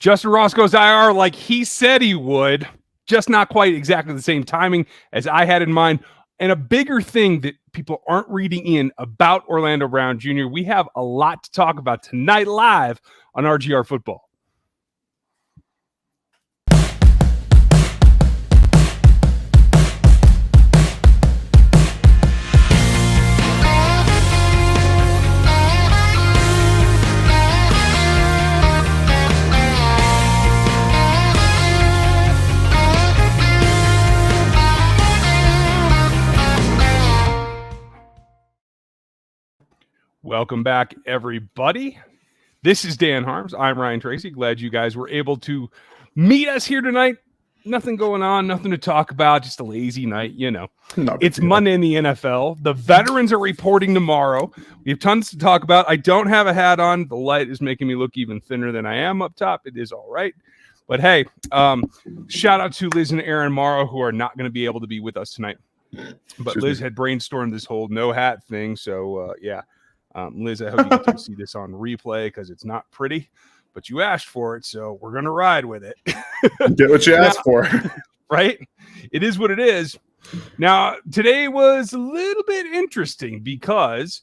Justyn Ross goes IR like he said he would, just not quite exactly the same timing as I had in mind. And a bigger thing that people aren't reading in about Orlando Brown Jr., we have a lot to talk about tonight live on RGR Football. Welcome back, everybody. This is Dan Harms. I'm Ryan Tracy. Glad you guys were able to meet us here tonight. Nothing going on, nothing to talk about, just a lazy night, you know. It's Monday in the NFL. The veterans are reporting tomorrow. We have tons to talk about. I don't have a hat on. The light is making me look even thinner than I am up top. It is all right. But hey, shout out to Liz and Aaron Morrow, who are not going to be able to be with us tonight. But Liz had brainstormed this whole no hat thing, so yeah. Liz, I hope you get to see this on replay because it's not pretty, but you asked for it, so we're going to ride with it. Get what you asked for. Right? It is what it is. Now, today was a little bit interesting because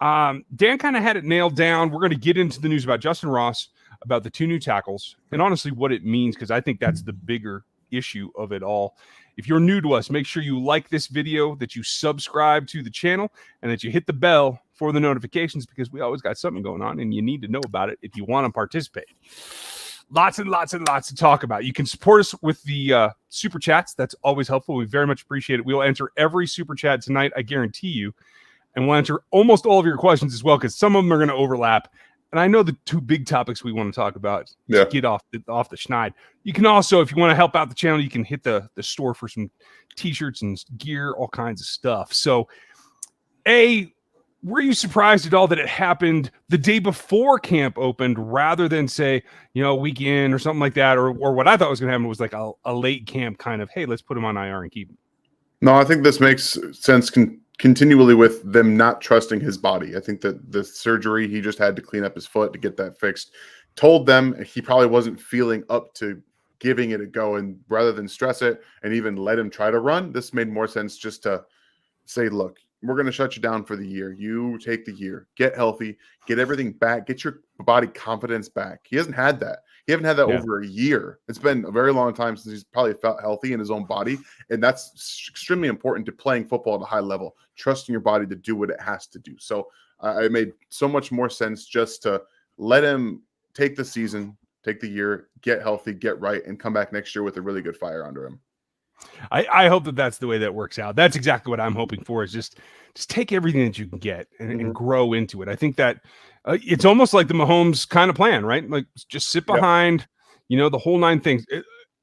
Dan kind of had it nailed down. We're going to get into the news about Justyn Ross, about the two new tackles, and honestly what it means, because I think that's the bigger issue of it all. If you're new to us, make sure you like this video, that you subscribe to the channel, and that you hit the bell for the notifications, because we always got something going on and you need to know about it if you want to participate. Lots and lots and lots to talk about. You can support us with the super chats. That's always helpful. We very much appreciate it. We'll answer every super chat tonight, I guarantee you, and we'll answer almost all of your questions as well, because some of them are going to overlap. And I know the two big topics we want to talk about. Yeah. Get off the schneid. You can also, if you want to help out the channel, you can hit the store for some t-shirts and gear, all kinds of stuff. So, were you surprised at all that it happened the day before camp opened rather than, say, a weekend or something like that? Or what I thought was going to happen was like a late camp kind of, hey, let's put him on IR and keep him. No, I think this makes sense continually with them not trusting his body. I think that the surgery, he just had to clean up his foot to get that fixed, told them he probably wasn't feeling up to giving it a go. And rather than stress it and even let him try to run, this made more sense just to say, look, we're going to shut you down for the year. You take the year, get healthy, get everything back, get your body confidence back. He hasn't had that. He hasn't had that over a year. It's been a very long time since he's probably felt healthy in his own body. And that's extremely important to playing football at a high level, trusting your body to do what it has to do. So it made so much more sense just to let him take the season, take the year, get healthy, get right, and come back next year with a really good fire under him. I hope that that's the way that works out. That's exactly what I'm hoping for, is just take everything that you can get and grow into it. I think that it's almost like the Mahomes kind of plan, right? Like just sit behind, the whole nine things.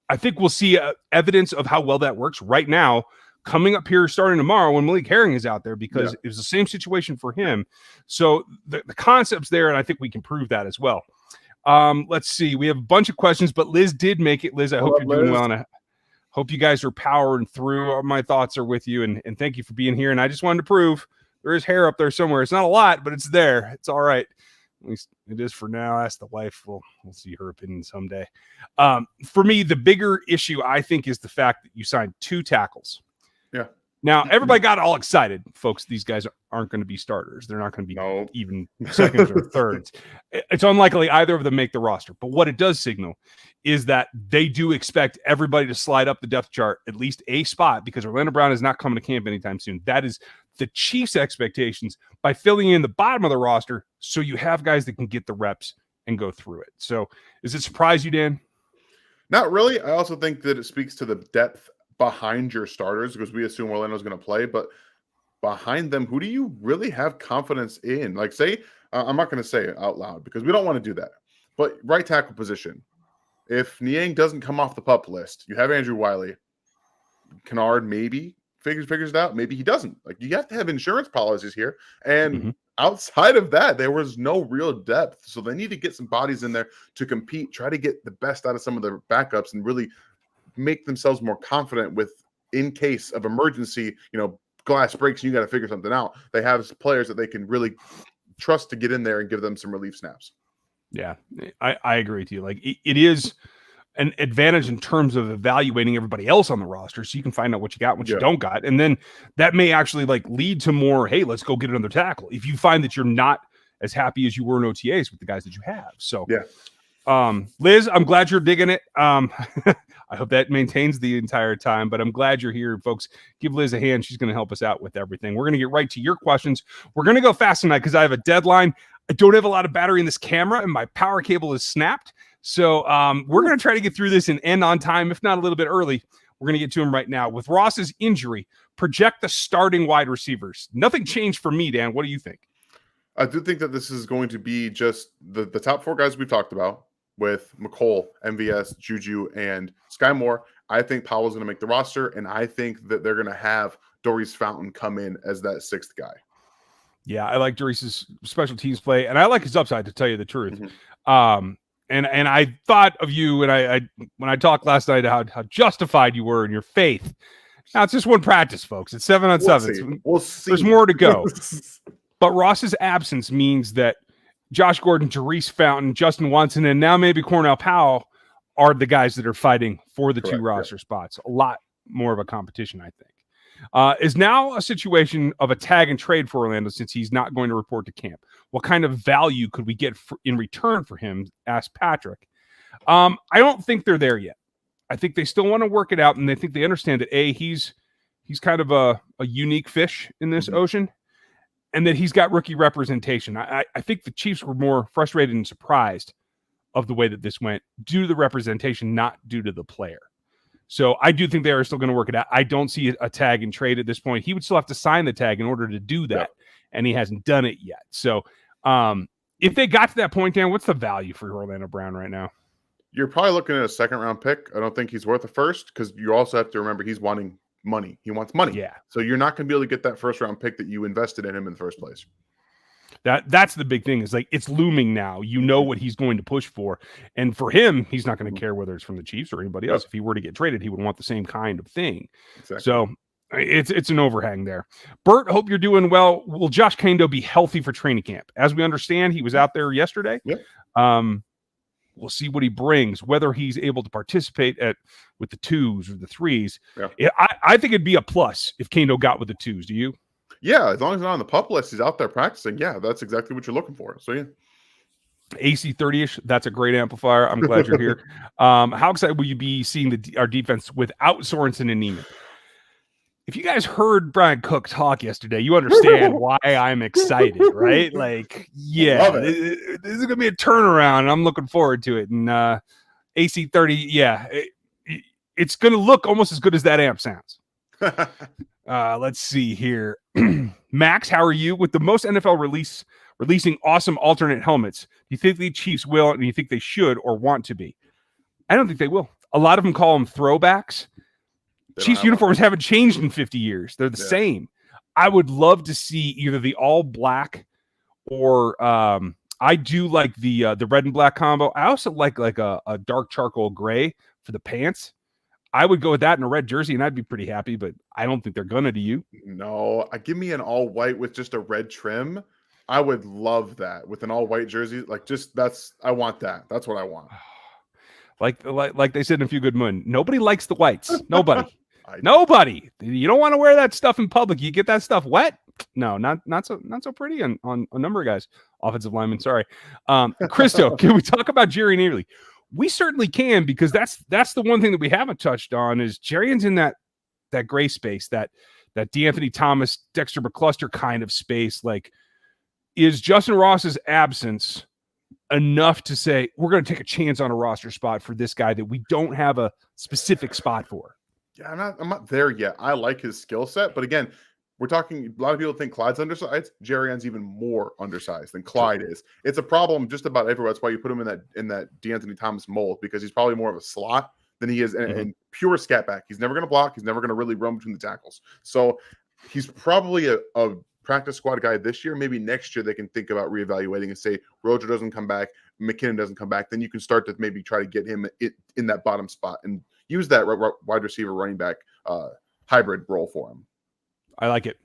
I think we'll see evidence of how well that works right now coming up here starting tomorrow when Malik Herring is out there, because it was the same situation for him. So the concept's there, and I think we can prove that as well. Let's see. We have a bunch of questions, but Liz did make it. Liz, I hope you're doing well. Hope you guys are powering through. My thoughts are with you, and thank you for being here. And I just wanted to prove there is hair up there somewhere. It's not a lot, but it's there. It's all right. At least it is for now. Ask the wife. We'll see her opinion someday. For me, the bigger issue, I think, is the fact that you signed two tackles. Yeah. Now, everybody got all excited. Folks, these guys aren't going to be starters. They're not going to be even seconds or thirds. It's unlikely either of them make the roster. But what it does signal is that they do expect everybody to slide up the depth chart at least a spot, because Orlando Brown is not coming to camp anytime soon. That is the Chiefs' expectations by filling in the bottom of the roster, so you have guys that can get the reps and go through it. So does it surprise you, Dan? Not really. I also think that it speaks to the depth behind your starters, because we assume Orlando's going to play, but behind them, who do you really have confidence in? Like, say, I'm not going to say it out loud because we don't want to do that, but right tackle position. If Niang doesn't come off the PUP list, you have Andrew Wiley. Kennard maybe figures it out. Maybe he doesn't. Like, you have to have insurance policies here. And outside of that, there was no real depth. So they need to get some bodies in there to compete, try to get the best out of some of their backups and really make themselves more confident with, in case of emergency, glass breaks and you got to figure something out. They have players that they can really trust to get in there and give them some relief snaps. Yeah, I agree with you. Like it is an advantage in terms of evaluating everybody else on the roster, so you can find out what you got, what you don't got, and then that may actually like lead to more. Hey, let's go get another tackle. If you find that you're not as happy as you were in OTAs with the guys that you have, so Liz, I'm glad you're digging it. I hope that maintains the entire time, but I'm glad you're here, folks. Give Liz a hand. She's going to help us out with everything. We're going to get right to your questions. We're going to go fast tonight because I have a deadline. I don't have a lot of battery in this camera, and my power cable is snapped. So we're going to try to get through this and end on time, if not a little bit early. We're going to get to him right now. With Ross's injury, project the starting wide receivers. Nothing changed for me, Dan. What do you think? I do think that this is going to be just the top 4 guys we've talked about with Mecole, MVS, Juju, and Sky Moore. I think Powell's going to make the roster, and I think that they're going to have Doris Fountain come in as that 6th guy. Yeah, I like Doris's special teams play, and I like his upside, to tell you the truth. And I thought of you, and I when I talked last night how justified you were in your faith. Now it's just one practice, folks. It's 7-on-7. We'll see. There's more to go. But Ross's absence means that Josh Gordon, Doris Fountain, Justin Watson, and now maybe Cornell Powell are the guys that are fighting for the 2 roster spots. A lot more of a competition, I think. Is now a situation of a tag and trade for Orlando since he's not going to report to camp. What kind of value could we get in return for him? Asked Patrick. I don't think they're there yet. I think they still want to work it out, and they think they understand that he's kind of a unique fish in this ocean, and that he's got rookie representation. I think the Chiefs were more frustrated and surprised of the way that this went due to the representation, not due to the player. So I do think they are still going to work it out. I don't see a tag and trade at this point. He would still have to sign the tag in order to do that, and he hasn't done it yet. So if they got to that point, Dan, what's the value for Orlando Brown right now? You're probably looking at a 2nd-round pick. I don't think he's worth a first because you also have to remember he's wanting money. He wants money. Yeah. So you're not going to be able to get that 1st-round pick that you invested in him in the first place. That's the big thing is like it's looming now. You know what he's going to push for. And for him, he's not going to care whether it's from the Chiefs or anybody else. If he were to get traded, he would want the same kind of thing. Exactly. So it's an overhang there. Bert, hope you're doing well. Will Josh Kando be healthy for training camp? As we understand, he was out there yesterday. Yep. We'll see what he brings, whether he's able to participate with the 2s or the 3s. Yeah. I think it'd be a plus if Kando got with the 2s. Do you? Yeah, as long as he's not on the pup list, he's out there practicing. Yeah, that's exactly what you're looking for. So, yeah. AC 30-ish, that's a great amplifier. I'm glad you're here. How excited will you be seeing our defense without Sorensen and Neiman? If you guys heard Brian Cook talk yesterday, you understand why I'm excited, right? Like, yeah, this is going to be a turnaround, and I'm looking forward to it. And AC 30, yeah, it's going to look almost as good as that amp sounds. Let's see here. Max, how are you? With the most NFL releasing awesome alternate helmets, do you think the Chiefs will, and do you think they should or want to be? I don't think they will. A lot of them call them throwbacks. Chiefs uniforms haven't changed in 50 years. They're the same. I would love to see either the all black or I do like the red and black combo. I also like a dark charcoal gray for the pants. I would go with that in a red jersey, and I'd be pretty happy, but I don't think they're gonna. Do you? No, give me an all white with just a red trim. I would love that with an all white jersey. Like I want that. That's what I want. Like they said in A Few Good Men, nobody likes the whites. Nobody. Nobody. You don't want to wear that stuff in public. You get that stuff wet. No, not so pretty on a number of guys. Offensive linemen, sorry. Christo, can we talk about Jerrion Ealy? We certainly can, because that's the one thing that we haven't touched on is Jerrion's in that gray space, that DeAnthony Thomas, Dexter McCluster kind of space. Like, is Justyn Ross's absence enough to say we're going to take a chance on a roster spot for this guy that we don't have a specific spot for? Yeah, I'm not there yet. I like his skill set, but again, we're talking, a lot of people think Clyde's undersized. Jerrion's even more undersized than Clyde is. It's a problem just about everywhere. That's why you put him in that DeAnthony Thomas mold, because he's probably more of a slot than he is in pure scat back. He's never going to block. He's never going to really run between the tackles. So he's probably a practice squad guy this year. Maybe next year they can think about reevaluating and say Roger doesn't come back, McKinnon doesn't come back. Then you can start to maybe try to get him in that bottom spot and use that wide receiver running back hybrid role for him. I like it.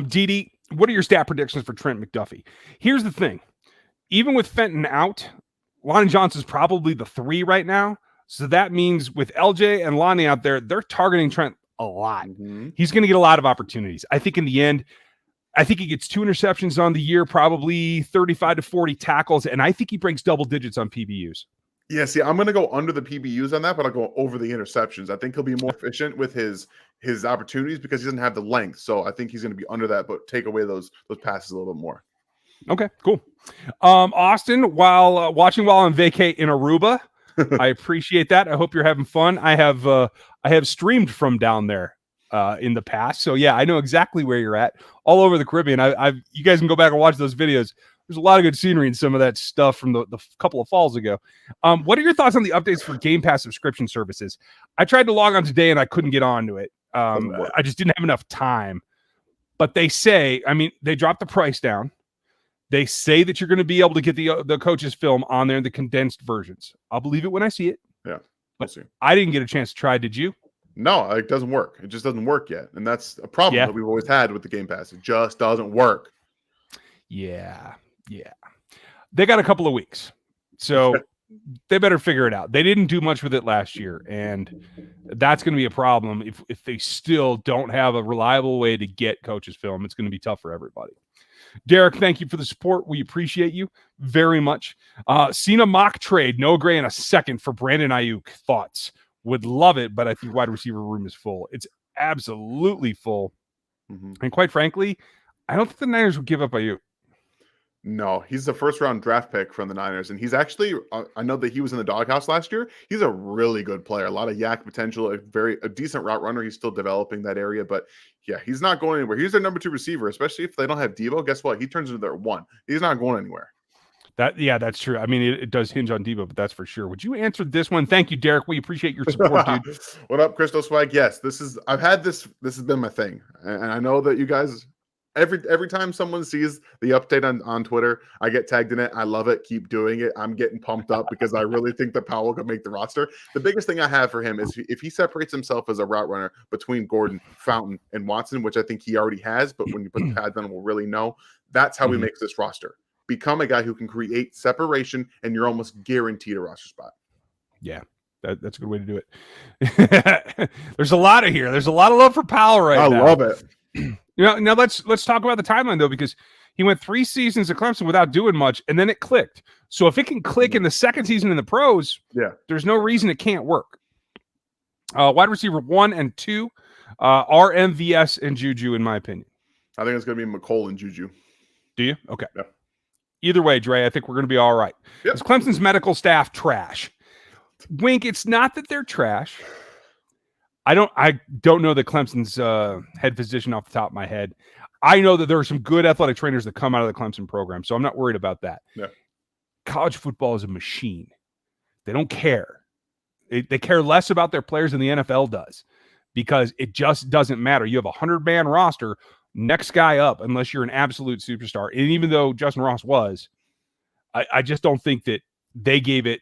Didi, what are your stat predictions for Trent McDuffie? Here's the thing. Even with Fenton out, Lonnie Johnson's probably the 3 right now. So that means with LJ and Lonnie out there, they're targeting Trent a lot. Mm-hmm. He's going to get a lot of opportunities. I think in the end, I think he gets 2 interceptions on the year, probably 35 to 40 tackles, and I think he breaks double digits on PBUs. Yeah, see, I'm going to go under the PBUs on that, but I'll go over the interceptions. I think he'll be more efficient with his opportunities because he doesn't have the length. So I think he's going to be under that, but take away those passes a little bit more. Okay, cool. Austin, while watching while on vacay in Aruba, I appreciate that. I hope you're having fun. I have streamed from down there in the past, so yeah, I know exactly where you're at. All over the Caribbean. You guys can go back and watch those videos. There's a lot of good scenery in some of that stuff from the couple of falls ago. What are your thoughts on the updates for Game Pass subscription services? I tried to log on today and I couldn't get onto it. I just didn't have enough time. But they say, I mean, they dropped the price down. They say that you're going to be able to get the coach's film on there in the condensed versions. I'll believe it when I see it. Yeah, we'll see. I didn't get a chance to try. Did you? No, it doesn't work. It just doesn't work yet. And that's a problem that we've always had with the Game Pass. It just doesn't work. Yeah. They got a couple of weeks. So they better figure it out. They didn't do much with it last year. And that's going to be a problem if they still don't have a reliable way to get coach's film. It's going to be tough for everybody. Derek, thank you for the support. We appreciate you very much. Cena mock trade, Noah Gray in a second for Brandon Ayuk. Thoughts? Would love it, but I think wide receiver room is full. It's absolutely full. Mm-hmm. And quite frankly, I don't think the Niners would give up Ayuk. No, he's the first-round draft pick from the Niners, and he's actually, I know that he was in the doghouse last year. He's a really good player, a lot of yak potential, a decent route runner. He's still developing that area, but yeah, he's not going anywhere. He's their number 2 receiver, especially if they don't have Deebo. Guess what? He turns into their 1. He's not going anywhere. That's true. I mean, it does hinge on Deebo, but that's for sure. Would you answer this one? Thank you, Derek. We appreciate your support, dude. What up, Crystal Swag? Yes, I've had this has been my thing, and I know that you guys. Every time someone sees the update on Twitter, I get tagged in it. I love it. Keep doing it. I'm getting pumped up because I really think that Powell could make the roster. The biggest thing I have for him is if he separates himself as a route runner between Gordon, Fountain, and Watson, which I think he already has, but when you put the pads on, we'll really know. That's how he makes this roster. Become a guy who can create separation, and you're almost guaranteed a roster spot. Yeah. That's a good way to do it. There's a lot of here. There's a lot of love for Powell now. I love it. Now let's talk about the timeline though, because he went 3 seasons at Clemson without doing much, and then it clicked. So if it can click in the second season in the pros, there's no reason it can't work. Wide receiver 1 and 2 are MVS and Juju, in my opinion. I think it's going to be Mecole and Juju. Do you? Okay. Yeah. Either way, Dre, I think we're going to be all right. Yep. Is Clemson's medical staff trash? Wink, it's not that they're trash. I don't know the Clemson's head physician off the top of my head. I know that there are some good athletic trainers that come out of the Clemson program, so I'm not worried about that. Yeah. College football is a machine. They don't care. They care less about their players than the NFL does because it just doesn't matter. You have a 100-man roster, next guy up, unless you're an absolute superstar. And even though Justyn Ross was, I just don't think that they gave it.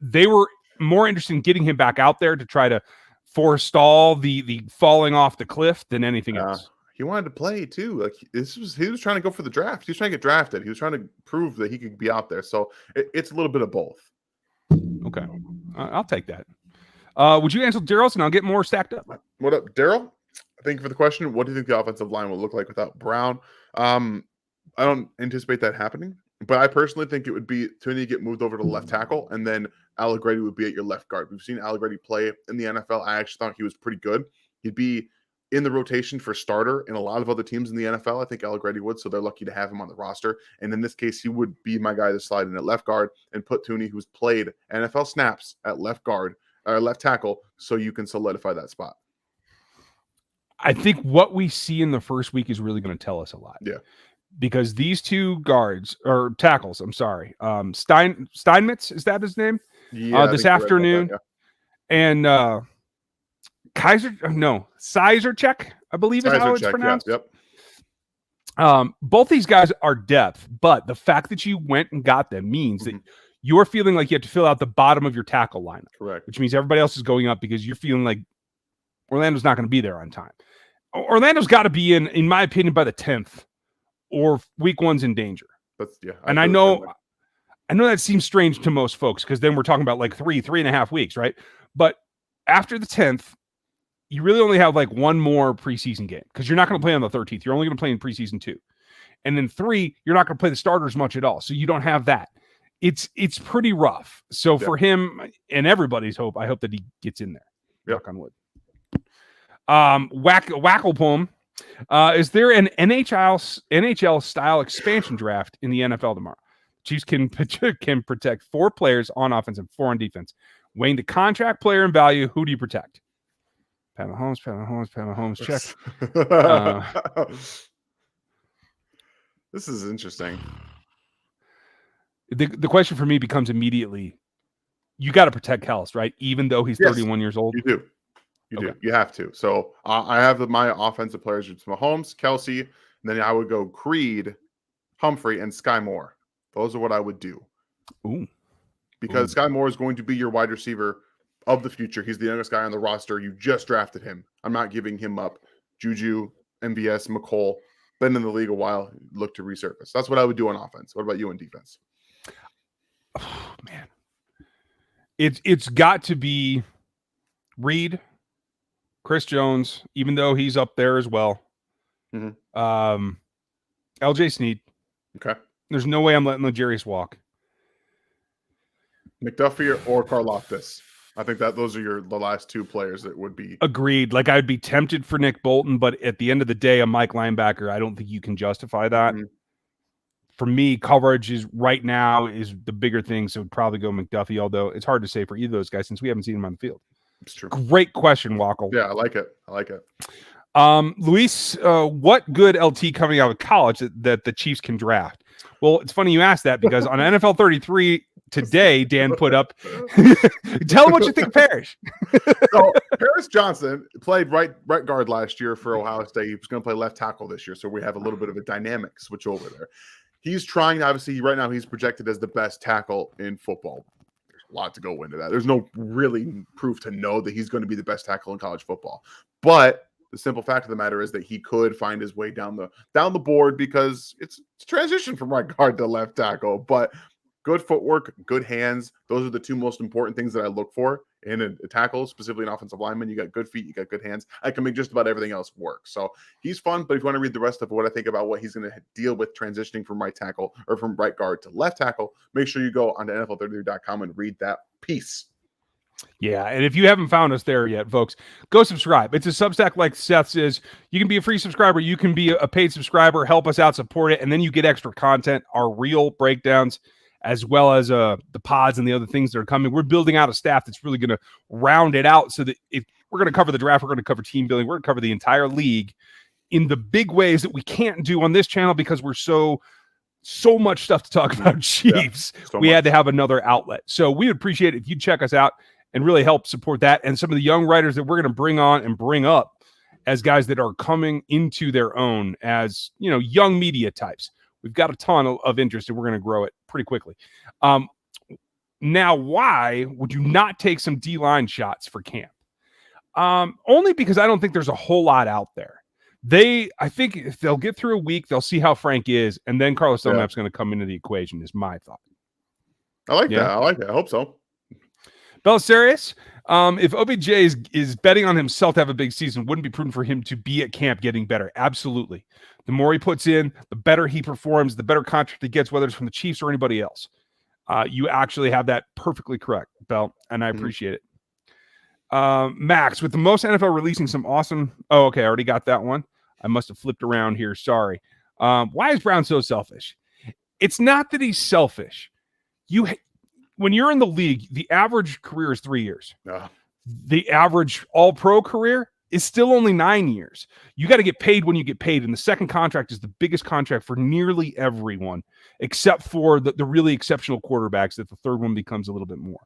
They were more interested in getting him back out there to try to forestall the falling off the cliff than anything else. He wanted to play too. Like he was trying to go for the draft. He was trying to get drafted. He was trying to prove that he could be out there. So it's a little bit of both. Okay, I'll take that. Would you answer Daryl's and I'll get more stacked up? What up, Daryl? Thank you for the question. What do you think the offensive line will look like without Brown? I don't anticipate that happening, but I personally think it would be Tony get moved over to left tackle, and then Allegretti would be at your left guard. We've seen Allegretti play in the NFL. I actually thought he was pretty good. He'd be in the rotation for starter in a lot of other teams in the NFL. I think Allegretti would, so they're lucky to have him on the roster. And in this case, he would be my guy to slide in at left guard and put Tooney, who's played NFL snaps at left guard or left tackle, so you can solidify that spot. I think what we see in the first week is really going to tell us a lot. Yeah. Because these 2 guards or tackles, I'm sorry, Steinmetz, is that his name? Yeah, this afternoon, that, and Sizercheck, I believe is how it's pronounced. Yeah, yep. Both these guys are depth, but the fact that you went and got them means that you're feeling like you have to fill out the bottom of your tackle lineup. Correct. Which means everybody else is going up because you're feeling like Orlando's not going to be there on time. Orlando's got to be in my opinion, by the 10th, or week 1's in danger. That's and I know I know that seems strange to most folks because then we're talking about like 3.5 weeks, right? But after the 10th, you really only have like one more preseason game because you're not going to play on the 13th. You're only going to play in preseason 2. And then 3, you're not going to play the starters much at all. So you don't have that. It's pretty rough. So for him and everybody's hope, I hope that he gets in there. Knock on wood. Wacklepome. Is there an NHL style expansion draft in the NFL tomorrow? Chiefs can protect 4 players on offense and 4 on defense. Weighing the contract, player, and value, who do you protect? Pat Mahomes, check. This is interesting. The question for me becomes immediately, you got to protect Kels, right? Even though he's 31 years old. You do. You do. You have to. So I have my offensive players. It's Mahomes, Kelsey, and then I would go Creed, Humphrey, and Sky Moore. Those are what I would do. Ooh. Because Sky Moore is going to be your wide receiver of the future. He's the youngest guy on the roster. You just drafted him. I'm not giving him up. Juju, MVS, Mecole, been in the league a while, look to resurface. That's what I would do on offense. What about you on defense? Oh, man. It's got to be Reed, Chris Jones, even though he's up there as well. LJ Snead. Okay. There's no way I'm letting Legarius walk. McDuffie or Karlaftis. I think that those are the last 2 players that would be. Agreed. Like I'd be tempted for Nick Bolton, but at the end of the day, a Mike linebacker, I don't think you can justify that. For me, coverage is right now is the bigger thing, so it'd probably go McDuffie, although it's hard to say for either of those guys since we haven't seen him on the field. It's true. Great question, Wackle. Yeah, I like it. Luis, what good LT coming out of college that the Chiefs can draft? Well, it's funny you asked that because on NFL 33 today, Dan put up, tell him what you think of Parrish. So Paris Johnson played right guard last year for Ohio State. He was going to play left tackle this year, so we have a little bit of a dynamic switch over there. He's trying, obviously, right now he's projected as the best tackle in football. There's a lot to go into that. There's no really proof to know that he's going to be the best tackle in college football. But the simple fact of the matter is that he could find his way down the board because it's a transition from right guard to left tackle. But good footwork, good hands, those are the 2 most important things that I look for in a tackle, specifically an offensive lineman. You got good feet, you got good hands. I can make just about everything else work. So he's fun, but if you want to read the rest of what I think about what he's going to deal with transitioning from right tackle or from right guard to left tackle, make sure you go onto NFL33.com and read that piece. Yeah, and if you haven't found us there yet, folks, go subscribe. It's a Substack like Seth's is. You can be a free subscriber. You can be a paid subscriber. Help us out, support it, and then you get extra content, our real breakdowns, as well as the pods and the other things that are coming. We're building out a staff that's really going to round it out so that if we're going to cover the draft, we're going to cover team building, we're going to cover the entire league in the big ways that we can't do on this channel because we're so much stuff to talk about Chiefs. Yeah, we had to have another outlet. So we would appreciate it if you check us out and really help support that. And some of the young writers that we're going to bring on and bring up as guys that are coming into their own as, young media types. We've got a ton of interest and we're going to grow it pretty quickly. Now, why would you not take some D-line shots for camp? Only because I don't think there's a whole lot out there. I think if they'll get through a week, they'll see how Frank is, and then Carlos Dunlap's going to come into the equation, is my thought. I like that. I like that. I hope so. Belisarius, if OBJ is betting on himself to have a big season, wouldn't be prudent for him to be at camp getting better. Absolutely. The more he puts in, the better he performs, the better contract he gets, whether it's from the Chiefs or anybody else. You actually have that perfectly correct, Bell, and I appreciate it. Max, with the most NFL releasing some awesome... Oh, okay, I already got that one. I must have flipped around here. Sorry. Why is Brown so selfish? It's not that he's selfish. When you're in the league, the average career is 3 years. The average all-pro career is still only 9 years. You got to get paid when you get paid, and the second contract is the biggest contract for nearly everyone, except for the really exceptional quarterbacks, that the third one becomes a little bit more.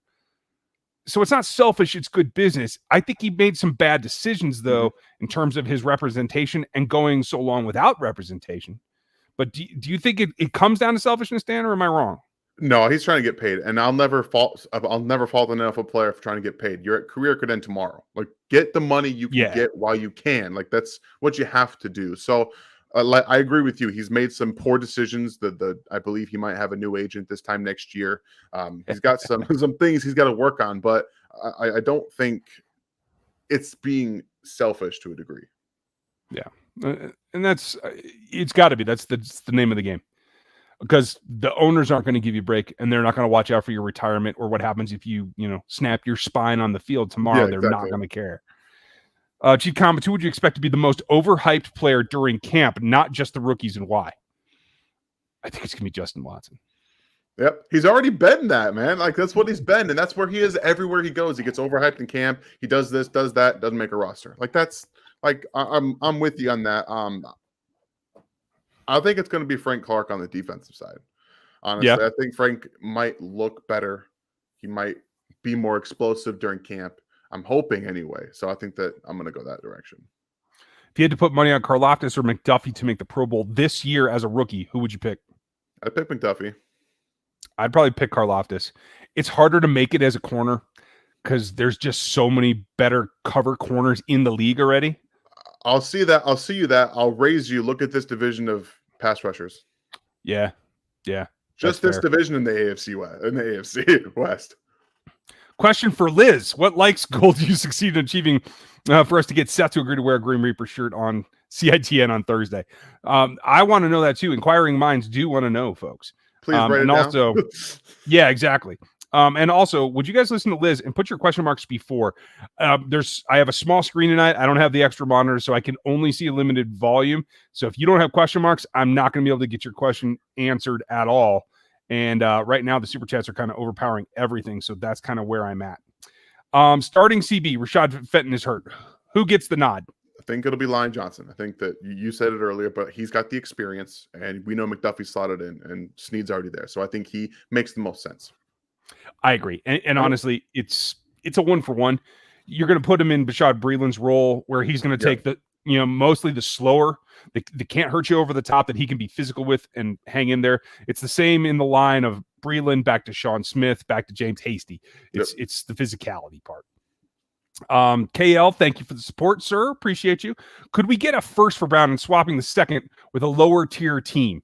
So it's not selfish, it's good business. I think he made some bad decisions, though, in terms of his representation and going so long without representation. But do you think it comes down to selfishness, Dan, or am I wrong? No, he's trying to get paid, and I'll never fault an NFL player for trying to get paid. Your career could end tomorrow. Like, get the money you can get while you can. Like, that's what you have to do. So I agree with you. He's made some poor decisions. I believe he might have a new agent this time next year. He's got some things he's got to work on, but I don't think it's being selfish to a degree. Yeah, and that's it's got to be. That's the name of the game, because the owners aren't going to give you a break, and they're not going to watch out for your retirement or what happens if you snap your spine on the field tomorrow. Yeah, they're exactly. not going to care. Chief Comments, who would you expect to be the most overhyped player during camp, not just the rookies, and why? I think it's going to be Justin Watson. Yep. He's already been that, man. Like, that's what he's been, and that's where he is everywhere he goes. He gets overhyped in camp. He does this, does that, doesn't make a roster. Like, that's like I'm with you on that. I think it's going to be Frank Clark on the defensive side. Honestly, I think Frank might look better. He might be more explosive during camp. I'm hoping anyway. So I think that I'm going to go that direction. If you had to put money on Karlaftis or McDuffie to make the Pro Bowl this year as a rookie, who would you pick? I'd pick McDuffie. I'd probably pick Karlaftis. It's harder to make it as a corner because there's just so many better cover corners in the league already. I'll see that. I'll see you that. I'll raise you. Look at this division of pass rushers. Yeah. Just this division in the AFC West. In the AFC West. Question for Liz. What likes goal do you succeed in achieving for us to get Seth to agree to wear a Green Reaper shirt on CITN on Thursday? I want to know that too. Inquiring minds do want to know, folks. Please write it down. Also, yeah, exactly. And also, would you guys listen to Liz and put your question marks before? I have a small screen tonight. I don't have the extra monitor, so I can only see a limited volume. So if you don't have question marks, I'm not going to be able to get your question answered at all. And right now, the super chats are kind of overpowering everything. So that's kind of where I'm at. Starting CB, Rashad Fenton is hurt. Who gets the nod? I think it'll be Lyon Johnson. I think that you said it earlier, but he's got the experience, and we know McDuffie slotted in, and Snead's already there. So I think he makes the most sense. I agree. And honestly, it's a 1-for-1. You're going to put him in Bashaud Breeland's role where he's going to take the, mostly the slower, the can't hurt you over the top that he can be physical with and hang in there. It's the same in the line of Breeland back to Sean Smith, back to James Hasty. It's the physicality part. KL, thank you for the support, sir. Appreciate you. Could we get a first for Brown and swapping the second with a lower tier team?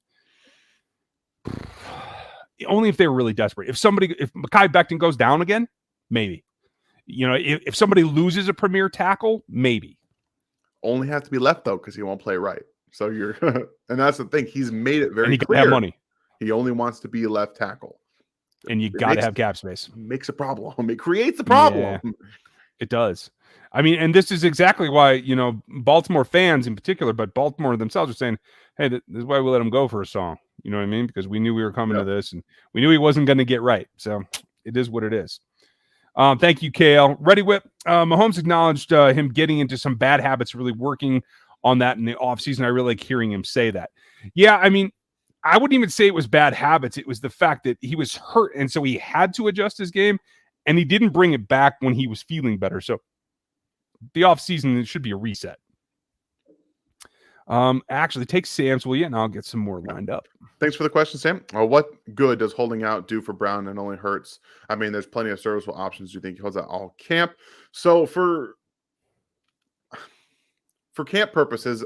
Only if they were really desperate. If Mekhi Becton goes down again, maybe. If somebody loses a premier tackle, maybe. Only have to be left though, because he won't play right. So you're, and that's the thing. He's made it very and he clear. Have money. He only wants to be a left tackle, and you got to have cap space. Makes a problem. It creates a problem. Yeah, it does. I mean, and this is exactly why Baltimore fans in particular, but Baltimore themselves are saying, "Hey, this is why we let him go for a song." You know what I mean? Because we knew we were coming to this, and we knew he wasn't going to get right. So it is what it is. Thank you, KL. Ready Whip. Mahomes acknowledged him getting into some bad habits, really working on that in the offseason. I really like hearing him say that. Yeah, I mean, I wouldn't even say it was bad habits. It was the fact that he was hurt, and so he had to adjust his game, and he didn't bring it back when he was feeling better. So the offseason, it should be a reset. Actually, take Sam's, will you? And I'll get some more lined up. Thanks for the question, Sam. What good does holding out do for Brown and only hurts? I mean, there's plenty of serviceable options. Do you think he holds out all camp? So for camp purposes,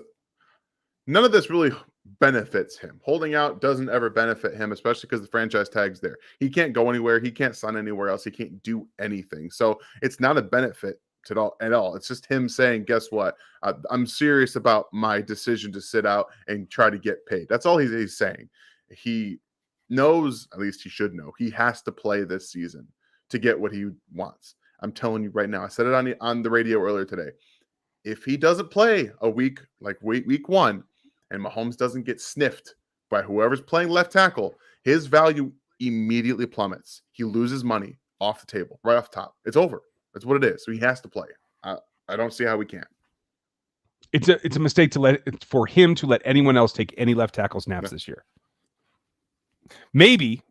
none of this really benefits him. Holding out doesn't ever benefit him, especially because the franchise tag's there. He can't go anywhere. He can't sign anywhere else. He can't do anything. So it's not a benefit at all. It's just him saying, guess what? I'm serious about my decision to sit out and try to get paid. That's all he's saying. He knows, at least he should know, he has to play this season to get what he wants. I'm telling you right now, I said it on the radio earlier today. If he doesn't play a week, like week one, and Mahomes doesn't get sniffed by whoever's playing left tackle, his value immediately plummets. He loses money off the table, right off the top. It's over. That's what it is. So he has to play. I don't see how we can't. It's a mistake for him to let anyone else take any left tackle snaps this year. Maybe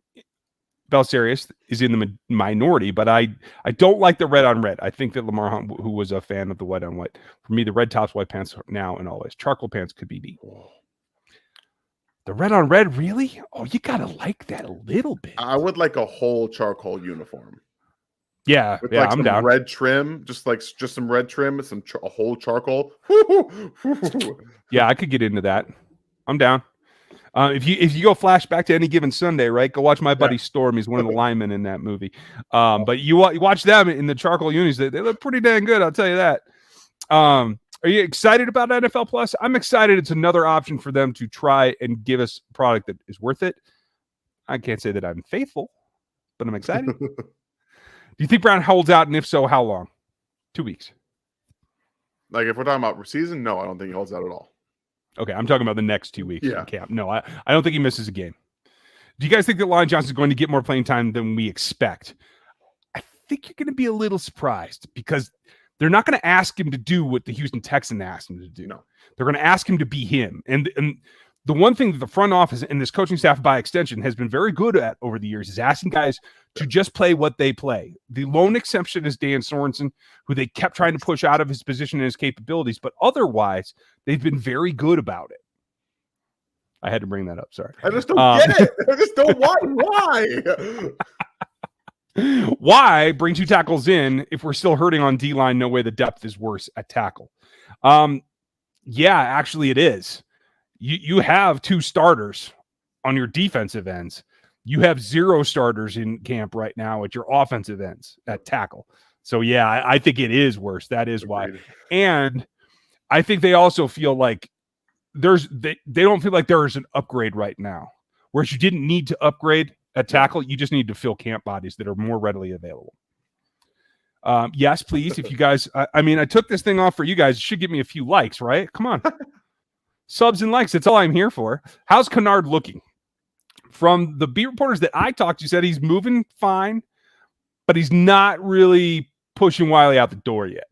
Belsarius is in the minority, but I don't like the red on red. I think that Lamar Hunt, who was a fan of the white on white, for me, the red tops, white pants now and always. Charcoal pants could be beat. The red on red, really? Oh, you gotta like that a little bit. I would like a whole charcoal uniform. Yeah, with I'm down. Red trim, just some red trim, a whole charcoal. Yeah, I could get into that. I'm down. If you go flashback to Any Given Sunday, right? Go watch My Buddy Storm. He's one of the linemen in that movie. But you watch them in the charcoal unis. They look pretty dang good. I'll tell you that. Are you excited about NFL Plus? I'm excited. It's another option for them to try and give us a product that is worth it. I can't say that I'm faithful, but I'm excited. Do you think Brown holds out? And if so, how long? 2 weeks. Like if we're talking about season, no, I don't think he holds out at all. Okay, I'm talking about the next 2 weeks in camp. No, I don't think he misses a game. Do you guys think that Lyon Johnson is going to get more playing time than we expect? I think you're going to be a little surprised because they're not going to ask him to do what the Houston Texans asked him to do. No. They're going to ask him to be him. And the one thing that the front office and this coaching staff by extension has been very good at over the years is asking guys to just play what they play. The lone exception is Dan Sorensen, who they kept trying to push out of his position and his capabilities, but otherwise they've been very good about it. I had to bring that up. Sorry. I just don't get it. I just don't why? Why bring two tackles in if we're still hurting on D-line? No way the depth is worse at tackle. Yeah, actually it is. You have two starters on your defensive ends. You have zero starters in camp right now at your offensive ends at tackle. So, yeah, I think it is worse. That is why. And I think they also feel like they don't feel like there's an upgrade right now. Whereas you didn't need to upgrade at tackle, you just need to fill camp bodies that are more readily available. Yes, please. If you guys, I took this thing off for you guys. It should give me a few likes, right? Come on. Subs and likes. That's all I'm here for. How's Kennard looking? From the beat reporters that I talked to, said he's moving fine, but he's not really pushing Wiley out the door yet.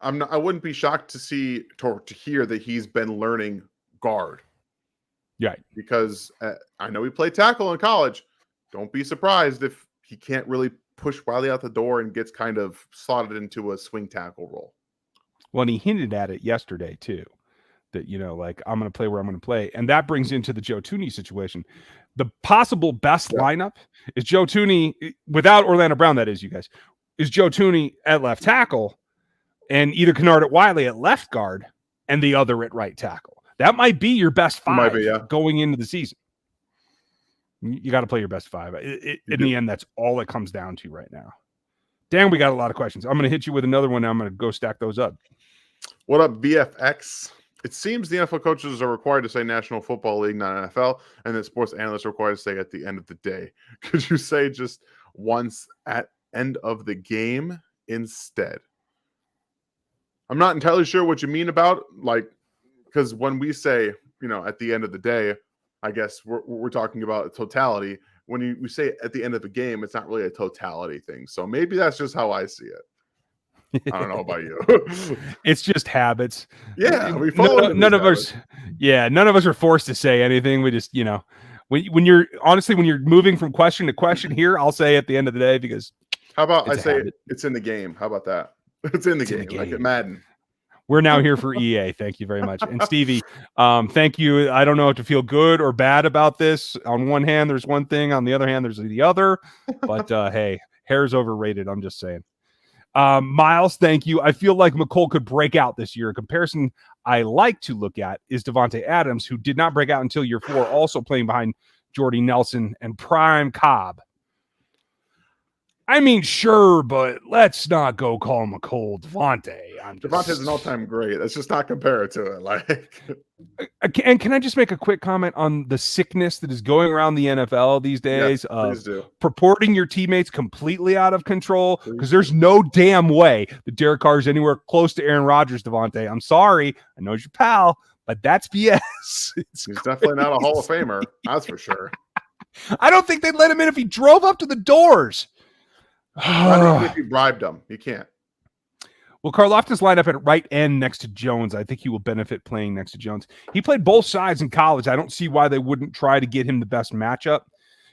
I wouldn't be shocked to hear that he's been learning guard. Right. Because I know he played tackle in college. Don't be surprised if he can't really push Wiley out the door and gets kind of slotted into a swing tackle role. Well, and he hinted at it yesterday too. That, I'm going to play where I'm going to play. And that brings into the Joe Thuney situation. The possible best lineup is Joe Thuney, without Orlando Brown, that is, you guys, is Joe Thuney at left tackle and either Kennard at Wiley at left guard and the other at right tackle. That might be your best five going into the season. You got to play your best five. In the end, that's all it comes down to right now. Dan, we got a lot of questions. I'm going to hit you with another one. I'm going to go stack those up. What up, BFX? It seems the NFL coaches are required to say National Football League, not NFL, and that sports analysts are required to say at the end of the day. Could you say just once at end of the game instead? I'm not entirely sure what you mean about, because when we say, at the end of the day, I guess we're talking about a totality. When we say at the end of the game, it's not really a totality thing. So maybe that's just how I see it. I don't know about you. It's just habits. Yeah, we follow none of us. Yeah, none of us are forced to say anything. We just, when you're moving from question to question here, I'll say at the end of the day because. How about I say it's in the game? How about that? It's in the game, like at Madden. We're now here for EA. Thank you very much. And Stevie, thank you. I don't know if to feel good or bad about this. On one hand, there's one thing. On the other hand, there's the other. But hey, hair's overrated. I'm just saying. Miles, thank you. I feel like Mecole could break out this year. A comparison I like to look at is Devontae Adams, who did not break out until year 4, also playing behind Jordy Nelson and Prime Cobb. Sure, but let's not go call Mecole Devontae. Devontae's an all-time great. Let's just not compare it to it. And can I just make a quick comment on the sickness that is going around the NFL these days of purporting your teammates completely out of control? Because there's no damn way that Derek Carr is anywhere close to Aaron Rodgers, Devontae. I'm sorry. I know he's your pal, but that's BS. He's definitely not a Hall of Famer. That's for sure. I don't think they'd let him in if he drove up to the doors. Not if you bribed him. You can't. Well, Karlaftis lined up at right end next to Jones. I think he will benefit playing next to Jones. He played both sides in college. I don't see why they wouldn't try to get him the best matchup.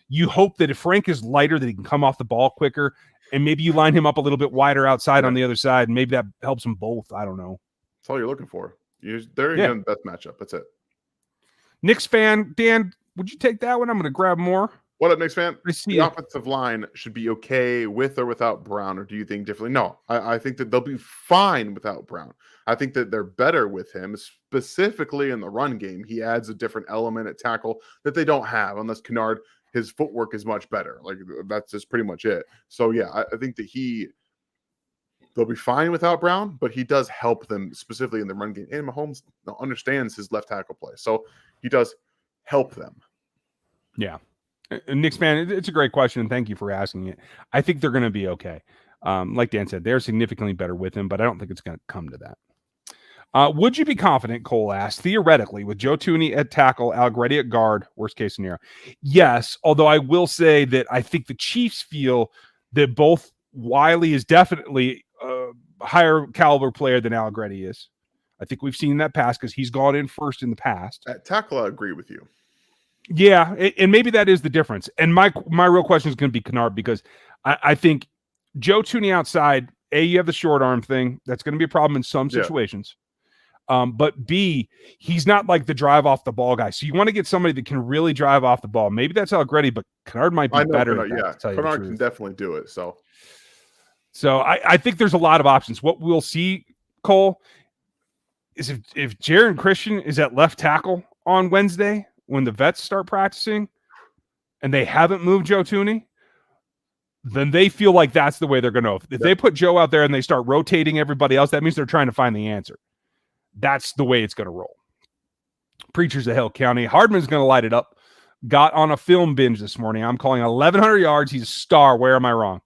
You hope that if Frank is lighter, that he can come off the ball quicker, and maybe you line him up a little bit wider outside on the other side, and maybe that helps them both. I don't know. That's all you're looking for. They're the best matchup. That's it. Knicks fan, Dan, would you take that one? I'm going to grab more. What up, Knicks fan? I see The you. offensive line should be okay with or without Brown, or do you think differently? No, I think that they'll be fine without Brown. I think that they're better with him, specifically in the run game. He adds a different element at tackle that they don't have, unless Kennard, his footwork is much better. Like, that's just pretty much it. So, yeah, I think that they'll be fine without Brown, but he does help them specifically in the run game. And Mahomes understands his left tackle play, so he does help them. Yeah. Knicks fan, it's a great question, and thank you for asking it. I think they're going to be okay. Like Dan said, they're significantly better with him, but I don't think it's going to come to that. Would you be confident, Cole asked, theoretically, with Joe Thuney at tackle, Allegretti at guard, worst case scenario? Yes, although I will say that I think the Chiefs feel that both Wiley is definitely a higher caliber player than Allegretti is. I think we've seen that pass because he's gone in first in the past. At tackle, I agree with you. Yeah, and maybe that is the difference. And my real question is going to be Kennard, because I think Joe Thuney outside, A, you have the short arm thing. That's going to be a problem in some situations. But B, he's not like the drive off the ball guy. So you want to get somebody that can really drive off the ball. Maybe that's Allegretti, but Kennard might be better at that. Yeah, Kennard can definitely do it. So I think there's a lot of options. What we'll see, Cole, is if Jerrion Christian is at left tackle on Wednesday, when the vets start practicing and they haven't moved Joe Thuney, then they feel like that's the way they're going to. If they put Joe out there and they start rotating everybody else, that means they're trying to find the answer. That's the way it's going to roll. Preachers of Hill County. Hardman's going to light it up. Got on a film binge this morning. I'm calling 1,100 yards. He's a star. Where am I wrong?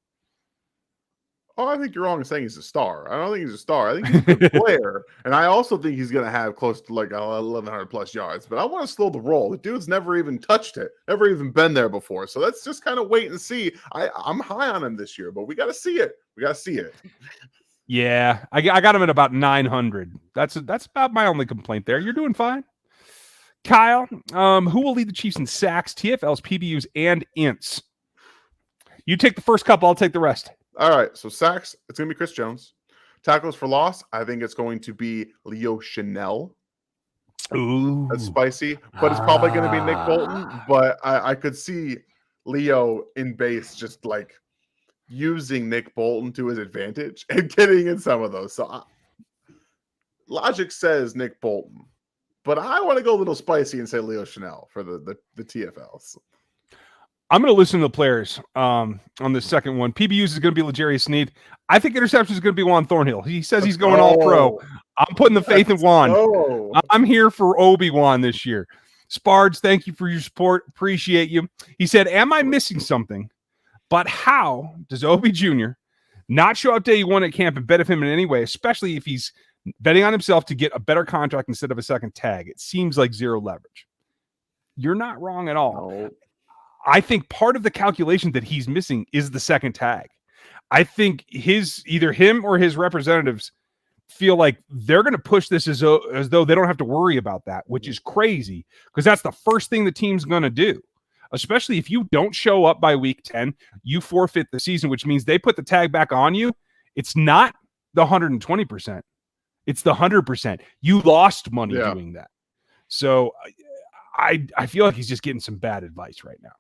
Oh, I think you're wrong in saying he's a star. I don't think he's a star. I think he's a good player. And I also think he's going to have close to like 1,100 plus yards. But I want to slow the roll. The dude's never even touched it, never even been there before. So let's just kind of wait and see. I'm high on him this year, but we got to see it. We got to see it. Yeah, I got him at about 900. That's about my only complaint there. You're doing fine. Kyle, who will lead the Chiefs in sacks, TFLs, PBUs, and ints? You take the first couple. I'll take the rest. All right, so sacks, it's going to be Chris Jones. Tackles for loss, I think it's going to be Leo Chanel. Ooh. That's spicy, but it's probably going to be Nick Bolton. But I could see Leo in base just like using Nick Bolton to his advantage and getting in some of those. So logic says Nick Bolton, but I want to go a little spicy and say Leo Chanel for the TFLs. I'm going to listen to the players on the second one. PBUs is going to be L'Jarius Sneed. I think interceptions is going to be Juan Thornhill. He says he's going all pro. I'm putting the faith in Juan. I'm here for Obi-Wan this year. Spards, thank you for your support. Appreciate you. He said, am I missing something? But how does OBJr not show up day one at camp and bet of him in any way, especially if he's betting on himself to get a better contract instead of a second tag? It seems like zero leverage. You're not wrong at all. No. I think part of the calculation that he's missing is the second tag. I think either him or his representatives feel like they're going to push this as though they don't have to worry about that, which is crazy because that's the first thing the team's going to do. Especially if you don't show up by week 10, you forfeit the season, which means they put the tag back on you. It's not the 120%. It's the 100%. You lost money doing that. So I feel like he's just getting some bad advice right now.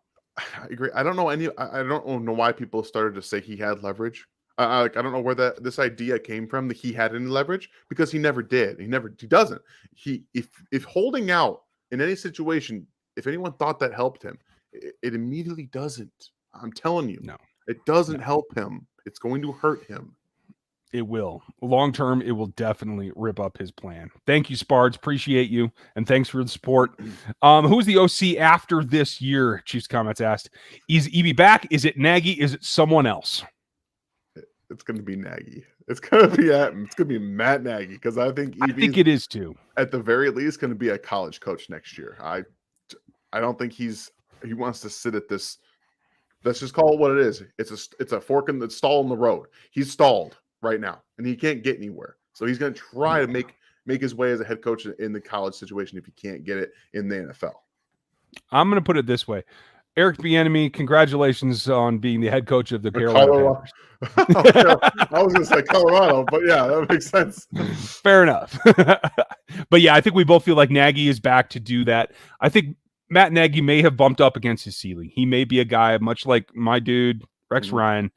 I agree. I don't know why people started to say he had leverage. I don't know where this idea came from that he had any leverage, because he never did. He doesn't. If holding out in any situation, if anyone thought that helped him, it immediately doesn't. I'm telling you, it doesn't help him. It's going to hurt him. It will. Long term, it will definitely rip up his plan. Thank you, Spards. Appreciate you. And thanks for the support. Who's the OC after this year? Chiefs comments asked. Is EB back? Is it Nagy? Is it someone else? It's going to be Nagy. It's going to be Matt Nagy, because I think it is too. At the very least, going to be a college coach next year. I don't think he wants to sit at this. Let's just call it what it is. It's a fork in the stall in the road. He's stalled right now, and he can't get anywhere. So he's going to try to make his way as a head coach in the college situation if he can't get it in the NFL. I'm going to put it this way. Eric Bieniemy, congratulations on being the head coach of the Carolina Panthers. I was going to say Colorado, but yeah, that makes sense. Fair enough. But yeah, I think we both feel like Nagy is back to do that. I think Matt Nagy may have bumped up against his ceiling. He may be a guy much like my dude Rex Ryan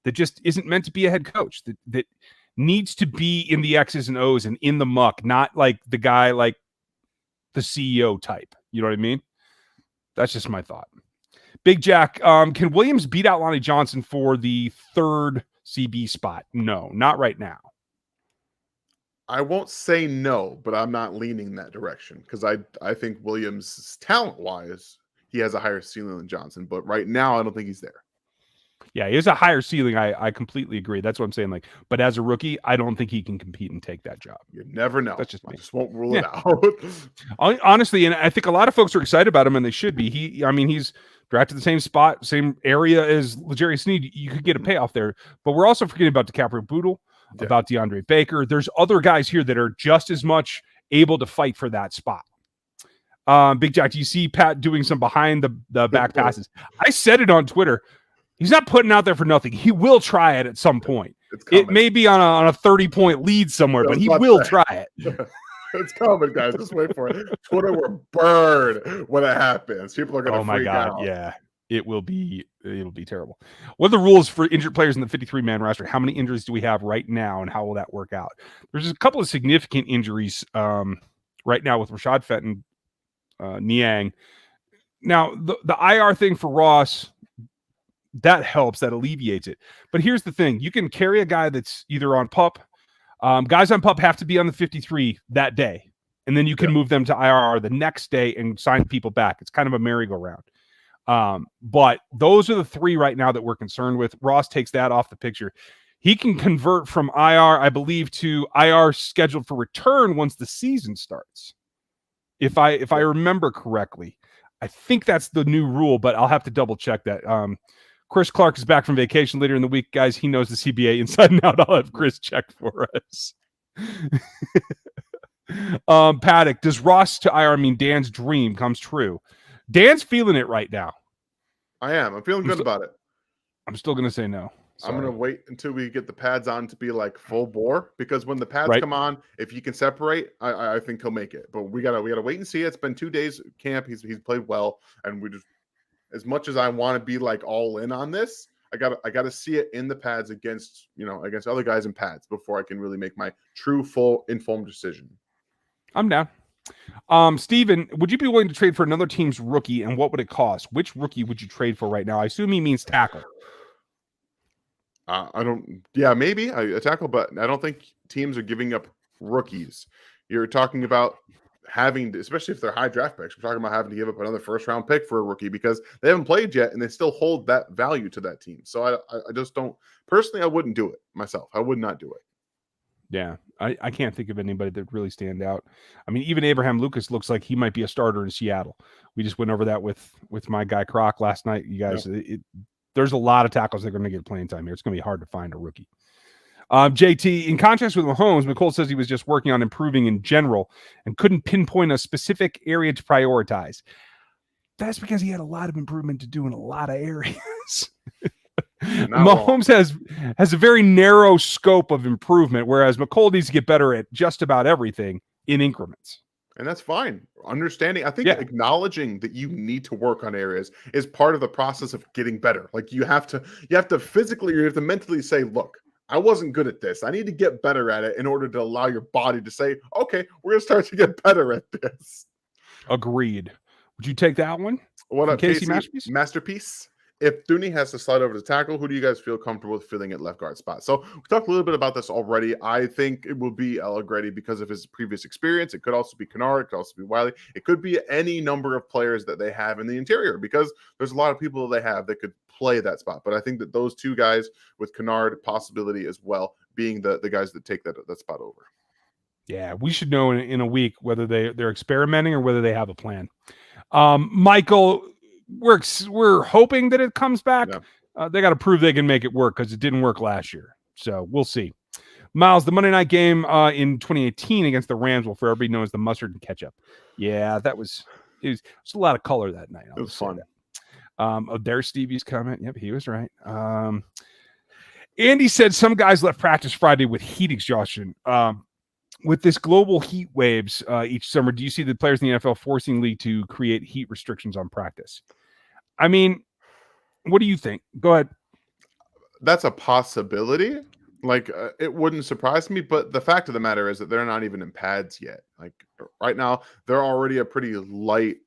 that just isn't meant to be a head coach. That needs to be in the X's and O's and in the muck, not like the guy like the CEO type. You know what I mean? That's just my thought. Big Jack, can Williams beat out Lonnie Johnson for the third CB spot? No, not right now. I won't say no, but I'm not leaning in that direction because I think Williams, talent-wise, he has a higher ceiling than Johnson. But right now, I don't think he's there. Yeah, he has a higher ceiling. I completely agree. That's what I'm saying. Like, but as a rookie, I don't think he can compete and take that job. You never know. That's just me. I just won't rule it out. Honestly, and I think a lot of folks are excited about him, and they should be. He's drafted the same spot, same area as L'Jarius Sneed. You could get a payoff there. But we're also forgetting about DiCaprio Bootle, about DeAndre Baker. There's other guys here that are just as much able to fight for that spot. Big Jack, do you see Pat doing some behind the back passes? I said it on Twitter. He's not putting out there for nothing. He will try it at some point. It may be on a 30-point lead somewhere, but he will try it. It's coming, guys. Just wait for it. Twitter will burn when it happens. People are going to freak out. Yeah. It'll be terrible. What are the rules for injured players in the 53-man roster? How many injuries do we have right now, and how will that work out? There's a couple of significant injuries right now with Rashad Fenton, Niang. Now, the IR thing for Ross, that helps. That alleviates it. But here's the thing. You can carry a guy that's either on PUP. Guys on PUP have to be on the 53 that day, and then you can move them to IR the next day and sign people back. It's kind of a merry-go-round. But those are the three right now that we're concerned with. Ross takes that off the picture. He can convert from IR, I believe, to IR scheduled for return once the season starts. If I remember correctly, I think that's the new rule, but I'll have to double check that. Chris Clark is back from vacation later in the week, guys. He knows the CBA inside and out. I'll have Chris check for us. Paddock, does Ross to IR mean Dan's dream comes true? Dan's feeling it right now. I am. I'm feeling good about it. I'm still going to say no. Sorry. I'm going to wait until we get the pads on to be like full bore, because when the pads come on, if he can separate, I think he'll make it. But we gotta wait and see. It's been 2 days camp. He's played well, and we just, as much as I want to be like all in on this, I gotta see it in the pads against other guys in pads before I can really make my true full informed decision. I'm down. Steven, would you be willing to trade for another team's rookie, and what would it cost? Which rookie would you trade for right now? I assume he means tackle. Maybe a tackle, but I don't think teams are giving up rookies. You're talking about having to, especially if they're high draft picks, we're talking about having to give up another first-round pick for a rookie because they haven't played yet and they still hold that value to that team. So I just don't, personally, I wouldn't do it myself. I would not do it. Yeah, I can't think of anybody that really stand out. I mean, even Abraham Lucas looks like he might be a starter in Seattle. We just went over that with my guy Croc last night. You guys, there's a lot of tackles that are going to get playing time here. It's going to be hard to find a rookie. JT, in contrast with Mahomes, Mecole says he was just working on improving in general and couldn't pinpoint a specific area to prioritize. That's because he had a lot of improvement to do in a lot of areas. Mahomes has a very narrow scope of improvement, whereas Mecole needs to get better at just about everything in increments. And that's fine. Understanding, I think acknowledging that you need to work on areas is part of the process of getting better. Like you have to physically, you have to mentally say, look, I wasn't good at this. I need to get better at it in order to allow your body to say, okay, we're going to start to get better at this. Agreed. Would you take that one? What up, Casey? Masterpiece? If Dooney has to slide over to tackle, who do you guys feel comfortable with filling at left guard spot? So we talked a little bit about this already. I think it will be Allegretti because of his previous experience. It could also be Kennard. It could also be Wiley. It could be any number of players that they have in the interior because there's a lot of people that they have that could play that spot. But I think that those two guys with Kennard, possibility as well, being the guys that take that spot over. Yeah, we should know in a week whether they're experimenting or whether they have a plan. Michael, we're hoping that it comes back. Yeah. They got to prove they can make it work because it didn't work last year. So we'll see. Miles, the Monday night game in 2018 against the Rams will forever be known as the mustard and ketchup. Yeah, it was a lot of color that night. It was fun. There's Stevie's comment. Yep, he was right. Andy said some guys left practice Friday with heat exhaustion. with this global heat waves each summer, do you see the players in the NFL forcing the league to create heat restrictions on practice? I mean, what do you think? Go ahead. That's a possibility. Like, it wouldn't surprise me, but the fact of the matter is that they're not even in pads yet. Like right now, they're already a pretty light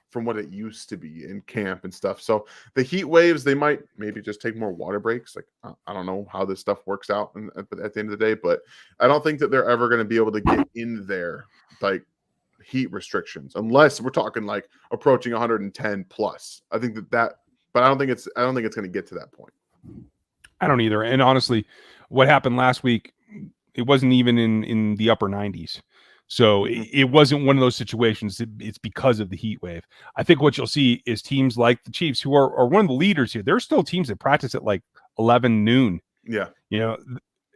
from what it used to be in camp and stuff. So the heat waves, they might maybe just take more water breaks. Like, I don't know how this stuff works out at the end of the day, but I don't think that they're ever going to be able to get in there like heat restrictions unless we're talking like approaching 110 plus. I think that, but I don't think it's going to get to that point. I don't either. And honestly, what happened last week, it wasn't even in the upper 90s. So it wasn't one of those situations. It's because of the heat wave. I think what you'll see is teams like the Chiefs, who are one of the leaders here. There's still teams that practice at like 11 noon. Yeah. You know,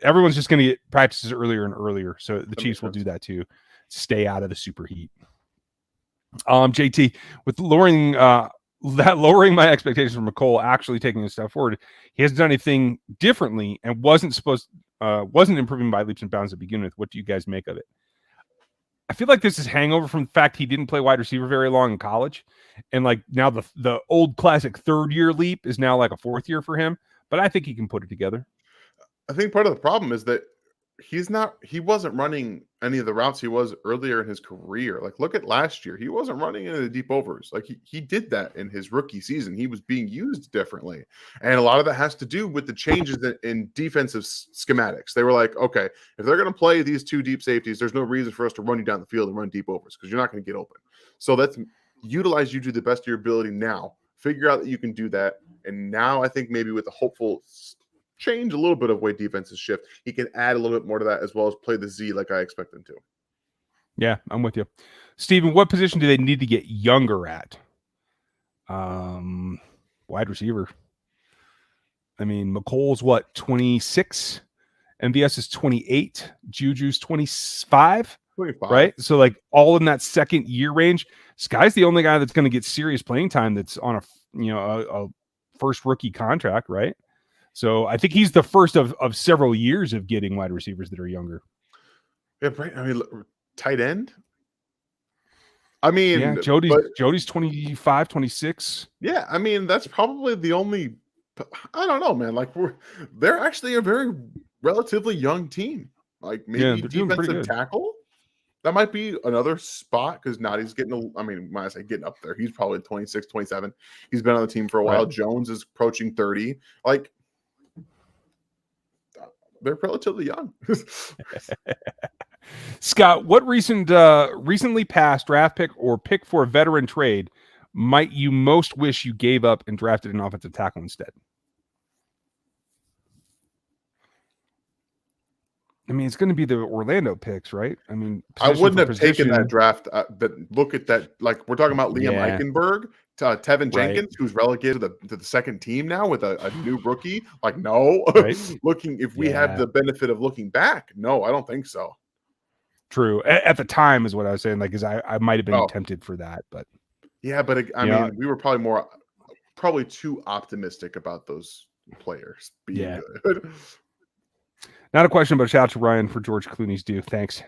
everyone's just going to get practices earlier and earlier. So the Chiefs will do that too. Stay out of the super heat. JT, with lowering my expectations for Mecole actually taking a step forward, he hasn't done anything differently and wasn't improving by leaps and bounds to begin with. What do you guys make of it? I feel like this is hangover from the fact he didn't play wide receiver very long in college. And like now the old classic third year leap is now like a fourth year for him, but I think he can put it together. I think part of the problem is that he wasn't running any of the routes he was earlier in his career. Like, look at last year. He wasn't running into the deep overs. Like he did that in his rookie season. He was being used differently. And a lot of that has to do with the changes in defensive schematics. They were like, okay, if they're going to play these two deep safeties, there's no reason for us to run you down the field and run deep overs because you're not going to get open. So let's utilize you to the best of your ability now. Figure out that you can do that. And now I think maybe with a hopeful change a little bit of way defenses shift, he can add a little bit more to that as well as play the Z like I expect him to. Yeah, I'm with you. Steven, what position do they need to get younger at? Wide receiver. I mean, Mecole's what, 26? MVS is 28. Juju's 25. 25. Right? So like all in that second year range. Sky's the only guy that's going to get serious playing time that's on a first rookie contract, right? So I think he's the first of several years of getting wide receivers that are younger. Yeah, right. I mean, tight end. I mean, yeah, Jody's 25, 26. Yeah, I mean, that's probably the only. I don't know, man. Like they're actually a very relatively young team. Like maybe defensive tackle. That might be another spot because Nadi's getting. I mean, when I say getting up there, he's probably 26, 27. He's been on the team for a while. Right. Jones is approaching 30. Like. They're relatively young. Scott, what recently passed draft pick or pick for a veteran trade might you most wish you gave up and drafted an offensive tackle instead? I mean, it's going to be the Orlando picks, right? I mean, I wouldn't have taken that draft. But look at that. Like we're talking about Liam Eichenberg, Tevin Jenkins, who's relegated to the second team now with a new rookie. Like, no. Right? If we have the benefit of looking back, no, I don't think so. True. At the time is what I was saying. Like, I might have been tempted for that, but yeah, but I mean, we were probably too optimistic about those players being good. Not a question, but a shout out to Ryan for George Clooney's due. Thanks.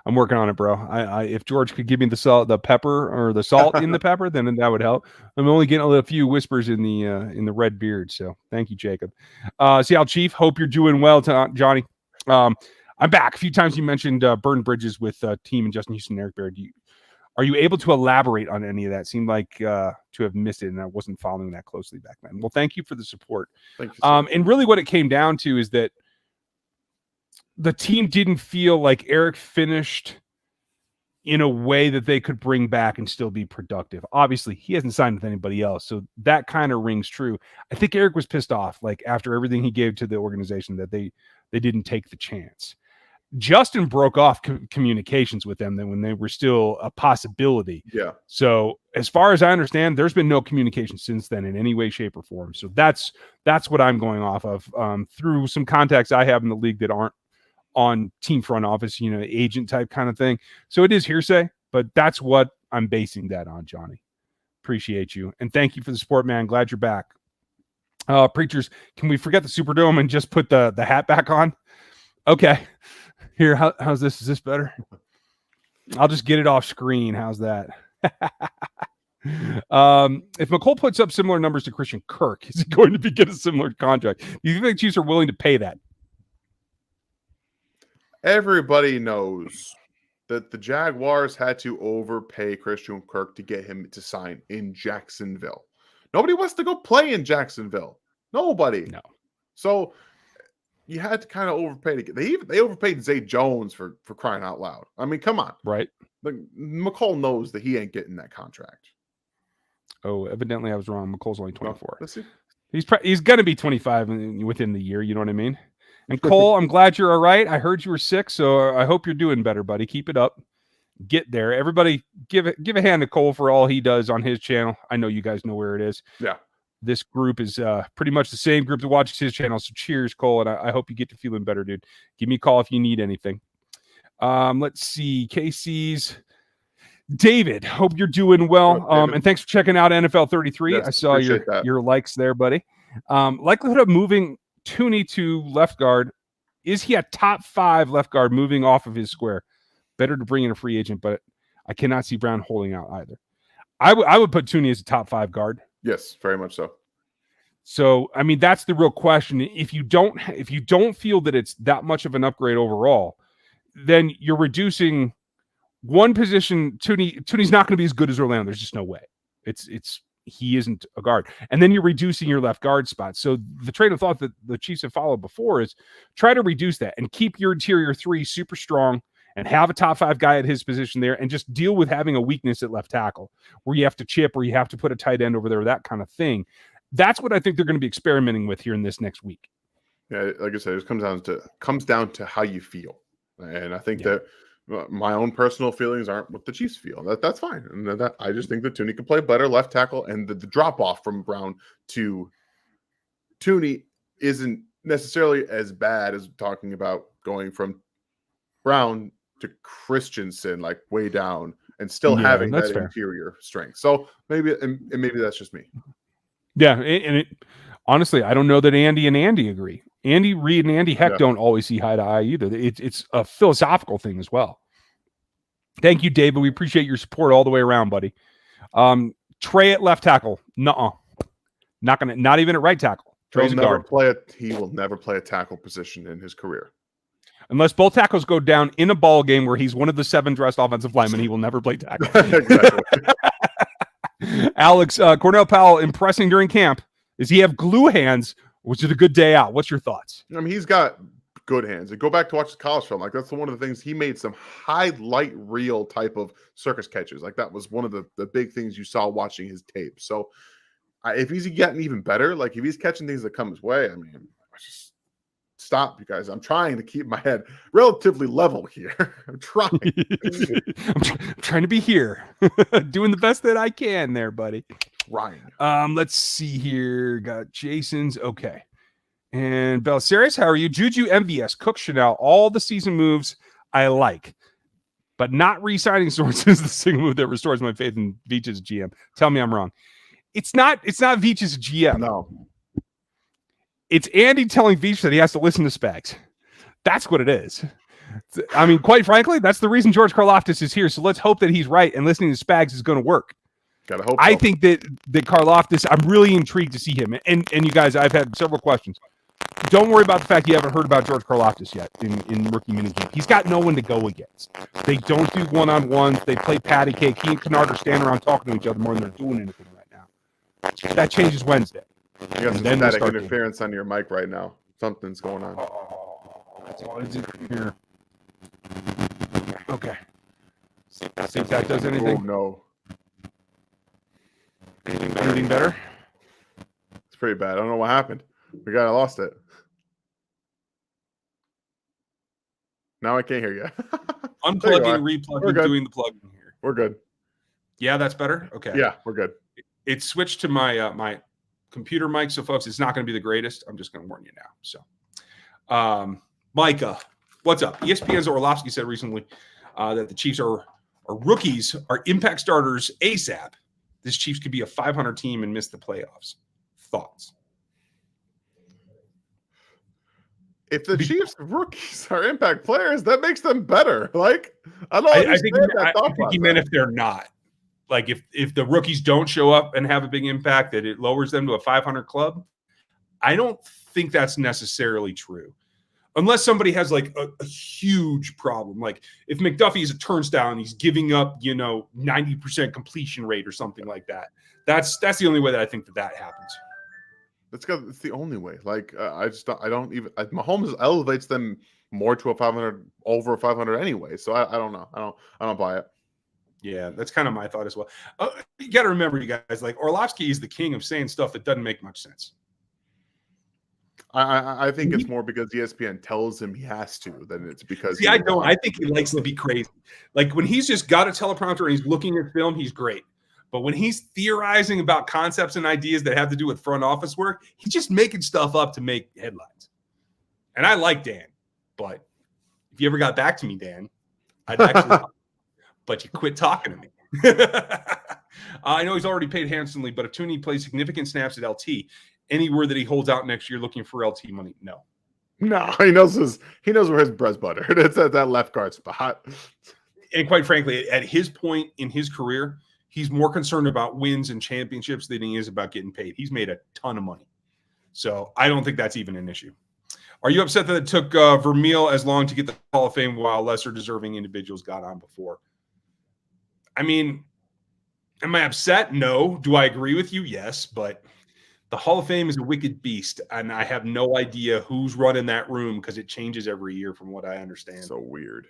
I'm working on it, bro. If George could give me the pepper or the salt in the pepper, then that would help. I'm only getting a few whispers in the red beard. So thank you, Jacob. Seattle Chief, hope you're doing well, Johnny. I'm back. A few times you mentioned burn bridges with team and Justin Houston and Eric Berry. Are you able to elaborate on any of that? Seemed like to have missed it, and I wasn't following that closely back then. Well, thank you for the support. Thank you, and really what it came down to is that the team didn't feel like Eric finished in a way that they could bring back and still be productive. Obviously, he hasn't signed with anybody else, so that kind of rings true. I think Eric was pissed off, like after everything he gave to the organization, that they didn't take the chance. Justin broke off communications with them then when they were still a possibility. Yeah. So as far as I understand, there's been no communication since then in any way, shape, or form. So that's what I'm going off of through some contacts I have in the league that aren't on team front office, agent type kind of thing. So it is hearsay, but that's what I'm basing that on, Johnny. Appreciate you. And thank you for the support, man. Glad you're back. Preachers, can we forget the Superdome and just put the hat back on? Okay. Here, how's this? Is this better? I'll just get it off screen. How's that? If Mecole puts up similar numbers to Christian Kirk, is he going to get a similar contract? Do you think the Chiefs are willing to pay that? Everybody knows that the Jaguars had to overpay Christian Kirk to get him to sign in Jacksonville. Nobody wants to go play in Jacksonville. Nobody. No. So you had to kind of overpay to get. They overpaid Zay Jones for crying out loud. I mean, come on. Right. Like, Mecole knows that he ain't getting that contract. Oh, evidently I was wrong. Mecole's only 24. Let's see. He's going to be 25 within the year. You know what I mean? And Cole, I'm glad you're all right. I heard you were sick, so I hope you're doing better, buddy. Keep it up. Get there. Everybody give a hand to Cole for all he does on his channel. I know you guys know where it is. Yeah. This group is pretty much the same group that watches his channel. So cheers, Cole, and I hope you get to feeling better, dude. Give me a call if you need anything. Let's see. KC's David, hope you're doing well. And thanks for checking out NFL 33. Yes, I saw your likes there, buddy. Likelihood of moving Tooney to left guard. Is he a top 5 left guard moving off of his square? Better to bring in a free agent, but I cannot see Brown holding out either. I would put Tooney as a top 5 guard. Yes, very much so. So, I mean, that's the real question. If you don't feel that it's that much of an upgrade overall, then you're reducing one position. Tooney's not going to be as good as Orlando. There's just no way. He isn't a guard. And then you're reducing your left guard spot. So the train of thought that the Chiefs have followed before is try to reduce that and keep your interior 3 super strong and have a top 5 guy at his position there and just deal with having a weakness at left tackle where you have to chip or you have to put a tight end over there, that kind of thing. That's what I think they're going to be experimenting with here in this next week. Yeah, like I said, it comes down to how you feel. And I think that my own personal feelings aren't what the Chiefs feel. That's fine. And I just think that Tooney can play better left tackle, and the drop off from Brown to Tooney isn't necessarily as bad as talking about going from Brown to Christensen, like way down, and still having that interior strength. So maybe that's just me. Yeah, and honestly, I don't know that Andy and Andy agree. Andy Reid and Andy Heck don't always see eye to eye either. It's a philosophical thing as well. Thank you, David. We appreciate your support all the way around, buddy. Trey at left tackle. Nuh-uh. Not even at right tackle. Trey's a guard. He will never play a tackle position in his career. Unless both tackles go down in a ball game where he's one of the 7 dressed offensive linemen, he will never play tackle. Exactly. Alex, Cornell Powell impressing during camp. Does he have glue hands? Was it a good day out? What's your thoughts? I mean, he's got good hands. Go back to watch the college film. Like, that's one of the things. He made some highlight reel type of circus catches. Like, that was one of the big things you saw watching his tape. So if he's getting even better, like if he's catching things that come his way, I mean, just stop, you guys. I'm trying to keep my head relatively level here. I'm trying. I'm trying to be here. Doing the best that I can there, buddy. Ryan. Let's see here. Got Jason's. Okay. And Belisarius, how are you? Juju, MVS, Cook, Chanel, all the season moves I like. But not re-signing Sorensen is the single move that restores my faith in Veach's GM. Tell me I'm wrong. It's not Veach's GM. No. It's Andy telling Veach that he has to listen to Spags. That's what it is. I mean, quite frankly, that's the reason George Karlaftis is here. So let's hope that he's right and listening to Spags is going to work. Gotta hope. I think that Karlaftis, I'm really intrigued to see him. And you guys, I've had several questions. Don't worry about the fact you haven't heard about George Karlaftis yet in rookie minicamp. He's got no one to go against. They don't do one-on-ones. They play patty cake. He and Kennard are standing around talking to each other more than they're doing anything right now. That changes Wednesday. You got some static interference on your mic right now. Something's going on. What is it here? Okay. See if that does anything. Oh, no. Anything better? It's pretty bad. I don't know what happened. I lost it. Now I can't hear you. Unplugging, replugging, doing the plugging here. We're good. Yeah, that's better? Okay. Yeah, we're good. It switched to my my computer mic, so folks, it's not going to be the greatest. I'm just going to warn you now. So, Micah, what's up? ESPN's Orlovsky said recently that the Chiefs are rookies, are impact starters ASAP. This Chiefs could be a 500 team and miss the playoffs. Thoughts? If the Chiefs rookies are impact players, that makes them better. Like, I don't understand that thought I think he process. meant if they're not. Like if the rookies don't show up and have a big impact, that it lowers them to a 500 club. I don't think that's necessarily true. Unless somebody has like a huge problem. Like if McDuffie is a turnstile and he's giving up, 90% completion rate or something like that. That's the only way that I think that happens. It's the only way. Like I don't even Mahomes elevates them more to a 500 over a 500 anyway. So I don't know. I don't buy it. Yeah, that's kind of my thought as well. You got to remember, you guys, like Orlovsky is the king of saying stuff that doesn't make much sense. I think it's more because ESPN tells him he has to than it's because. See, I don't. I think he likes to be crazy. Like when he's just got a teleprompter and he's looking at film, he's great. But when he's theorizing about concepts and ideas that have to do with front office work, he's just making stuff up to make headlines. And I like Dan, but if you ever got back to me, Dan, I'd actually. But you quit talking to me. I know he's already paid handsomely, but if Tooney plays significant snaps at LT, any word that he holds out next year looking for LT money? No, he knows where his bread's buttered. It's at that left guard spot. And quite frankly, at his point in his career, he's more concerned about wins and championships than he is about getting paid. He's made a ton of money, so I don't think that's even an issue. Are you upset that it took Vermeil as long to get the Hall of Fame while lesser deserving individuals got on before? I mean, am I upset? No. Do I agree with you? Yes. But the Hall of Fame is a wicked beast, and I have no idea who's running that room because it changes every year from what I understand. So weird.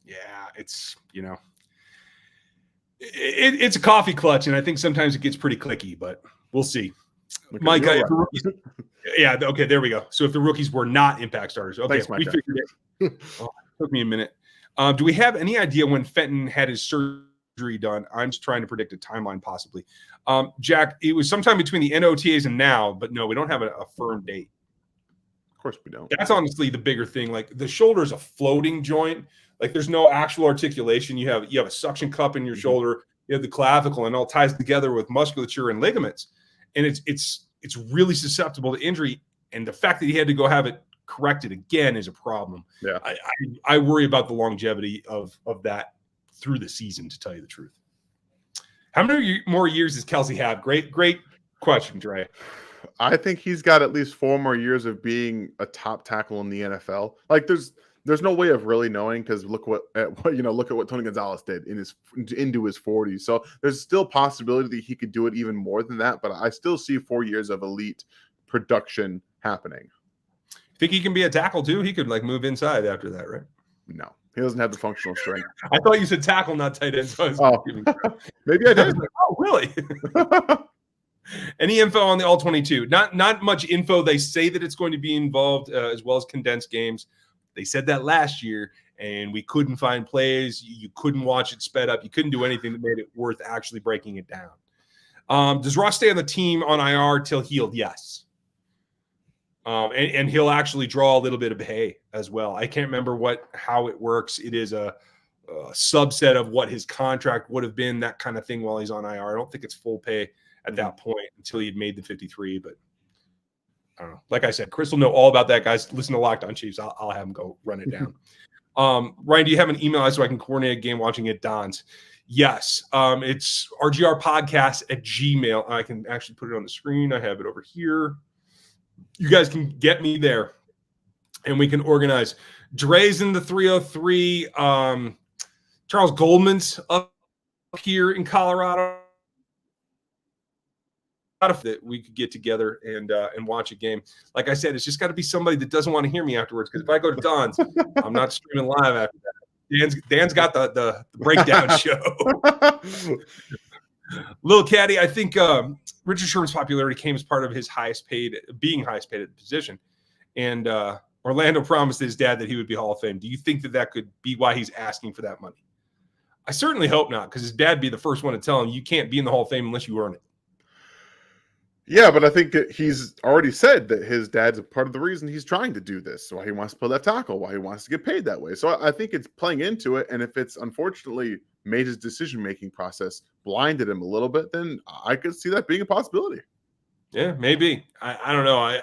Yeah, it's, it's a coffee clutch, and I think sometimes it gets pretty cliquey, but we'll see. Mike, yeah, okay, there we go. So if the rookies were not impact starters, okay, thanks, we figured it. It took me a minute. Do we have any idea when Fenton had his surgery done? I'm just trying to predict a timeline possibly. Jack, it was sometime between the NOTAs and now, but no, we don't have a firm date. Of course we don't. That's honestly the bigger thing. Like the shoulder is a floating joint. Like there's no actual articulation. You have a suction cup in your shoulder. You have the clavicle, and it all ties together with musculature and ligaments. And it's really susceptible to injury. And the fact that he had to go have it corrected again is a problem. Yeah, I worry about the longevity of that through the season, to tell you the truth. How many more years does Kelsey have? Great question, Dre. I think he's got at least 4 more years of being a top tackle in the NFL. Like there's no way of really knowing because look at what Tony Gonzalez did into his 40s. So there's still possibility that he could do it even more than that. But I still see 4 years of elite production happening. Think he can be a tackle too? He could move inside after that, right? No, he doesn't have the functional strength. I thought you said tackle, not tight end. So maybe I did. Oh, really? Any info on the All-22? Not much info. They say that it's going to be involved as well as condensed games. They said that last year, and we couldn't find plays. You couldn't watch it sped up. You couldn't do anything that made it worth actually breaking it down. Does Ross stay on the team on IR till healed? Yes. And he'll actually draw a little bit of pay as well. I can't remember how it works. It is a subset of what his contract would have been, that kind of thing while he's on IR. I don't think it's full pay at that point until he had made the 53, but I don't know. Like I said, Chris will know all about that, guys. Listen to Locked On Chiefs. I'll have him go run it down. Ryan, do you have an email so I can coordinate a game watching at Don's? Yes. It's rgrpodcast@gmail. I can actually put it on the screen. I have it over here. You guys can get me there, and we can organize. Dre's in the 303. Charles Goldman's up here in Colorado. That we could get together and watch a game. Like I said, it's just got to be somebody that doesn't want to hear me afterwards. Because if I go to Don's, I'm not streaming live after that. Dan's got the breakdown show. Lil Caddy, I think Richard Sherman's popularity came as part of his being highest paid at the position. And Orlando promised his dad that he would be Hall of Fame. Do you think that could be why he's asking for that money? I certainly hope not, because his dad would be the first one to tell him you can't be in the Hall of Fame unless you earn it. Yeah, but I think he's already said that his dad's a part of the reason he's trying to do this, why he wants to play left tackle, why he wants to get paid that way. So I think it's playing into it, and if it's unfortunately made his decision-making process blinded him a little bit, then I could see that being a possibility. Yeah, maybe. I don't know.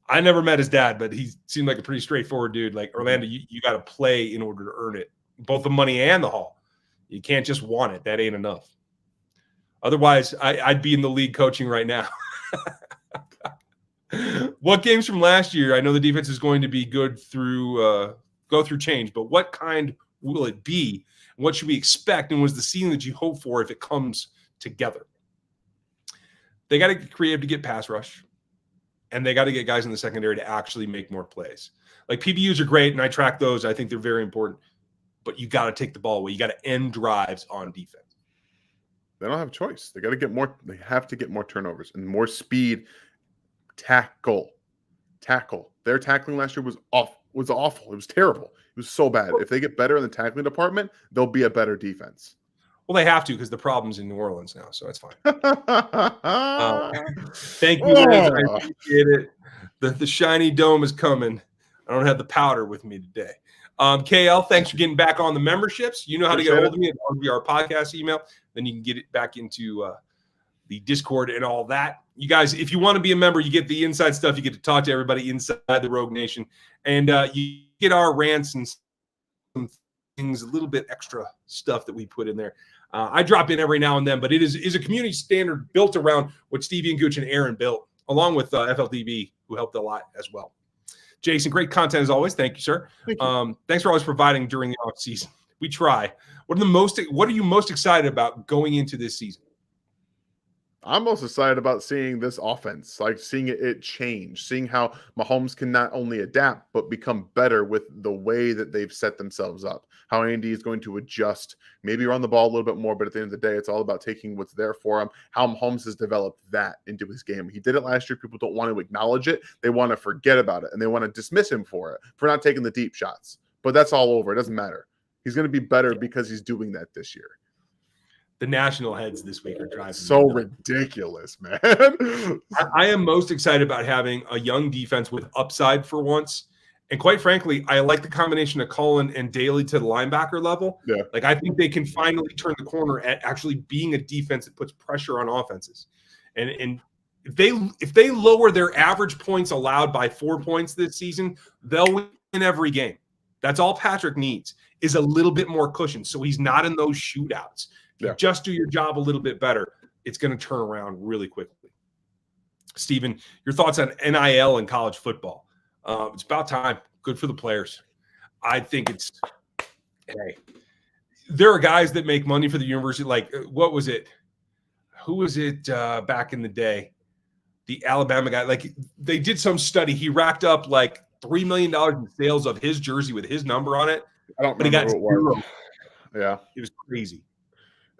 I never met his dad, but he seemed like a pretty straightforward dude. Like, Orlando, you got to play in order to earn it, both the money and the haul. You can't just want it. That ain't enough. Otherwise, I'd be in the league coaching right now. What games from last year? I know the defense is going to be good through go through change, but what kind will it be? What should we expect? And was the season that you hope for if it comes together? They got to get creative to get pass rush, and they got to get guys in the secondary to actually make more plays. Like, PBUs are great, and I track those. I think they're very important, but you got to take the ball away. You got to end drives on defense. They don't have a choice. They got to get more. They have to get more turnovers and more speed. Tackle. Their tackling last year was awful. It was terrible. It was so bad. If they get better in the tackling department, they'll be a better defense. Well, they have to, because the problem's in New Orleans now, so it's fine. Thank you, Liz. I appreciate it. The shiny dome is coming. I don't have the powder with me today. KL, thanks for getting back on the memberships. You know how to get a hold of me at OBJr podcast email. Then you can get it back into the Discord and all that. You guys, if you want to be a member, you get the inside stuff. You get to talk to everybody inside the Rogue Nation. And you get our rants and some things, a little bit extra stuff that we put in there. I drop in every now and then, but it is a community standard built around what Stevie and Gooch and Aaron built, along with FLDB, who helped a lot as well. Jason, great content as always. Thank you, sir. Thank you. Thanks for always providing during the off season. We try. What are you most excited about going into this season? I'm most excited about seeing this offense, like seeing it change, seeing how Mahomes can not only adapt, but become better with the way that they've set themselves up, how Andy is going to adjust, maybe run the ball a little bit more, but at the end of the day, it's all about taking what's there for him, how Mahomes has developed that into his game. He did it last year. People don't want to acknowledge it. They want to forget about it, and they want to dismiss him for not taking the deep shots. But that's all over. It doesn't matter. He's going to be better because he's doing that this year. The national heads this week are driving so ridiculous, man. I am most excited about having a young defense with upside for once. And quite frankly, I like the combination of Cullen and Daly to the linebacker level. Yeah. Like, I think they can finally turn the corner at actually being a defense that puts pressure on offenses. And if they lower their average points allowed by 4 points this season, they'll win every game. That's all Patrick needs, is a little bit more cushion, so he's not in those shootouts. If you just do your job a little bit better, it's going to turn around really quickly. Steven, your thoughts on NIL and college football? It's about time. Good for the players. I think there are guys that make money for the university. Like, what was it? Who was it back in the day? The Alabama guy. Like, they did some study. He racked up like $3 million in sales of his jersey with his number on it. I don't remember who it was. Yeah. It was crazy.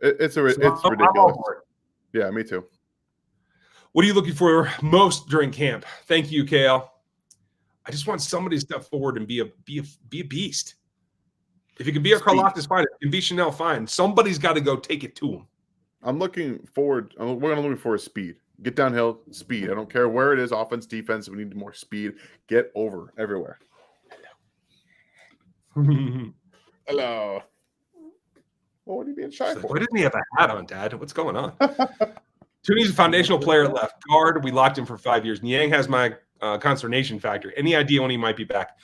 It's ridiculous. Yeah, me too. What are you looking for most during camp? Thank you, KL. I just want somebody to step forward and be a beast. If it can be a Karlaftis, fine. If it can be Chanel, fine. Somebody's got to go take it to him. I'm looking forward. We're going to look for speed. Get downhill, speed. I don't care where it is, offense, defense. We need more speed. Get over everywhere. Hello. Well, what are you being shy for? Why didn't he have a hat on, Dad? What's going on? Tooney's a foundational player at left guard. We locked him for 5 years. Niang has my consternation factor. Any idea when he might be back?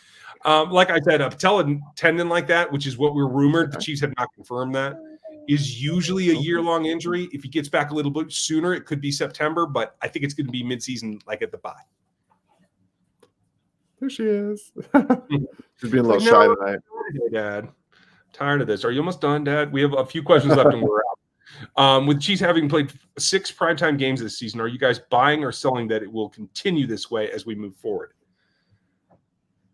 Like I said, a patella tendon like that, which is what we're rumored, the Chiefs have not confirmed that, is usually a year-long injury. If he gets back a little bit sooner, it could be September, but I think it's going to be mid-season, like at the bye. There she is. She's being a little shy tonight. Dad. Tired of this. Are you almost done, Dad? We have a few questions left and we're out. With Chiefs having played 6 primetime games this season, are you guys buying or selling that it will continue this way as we move forward?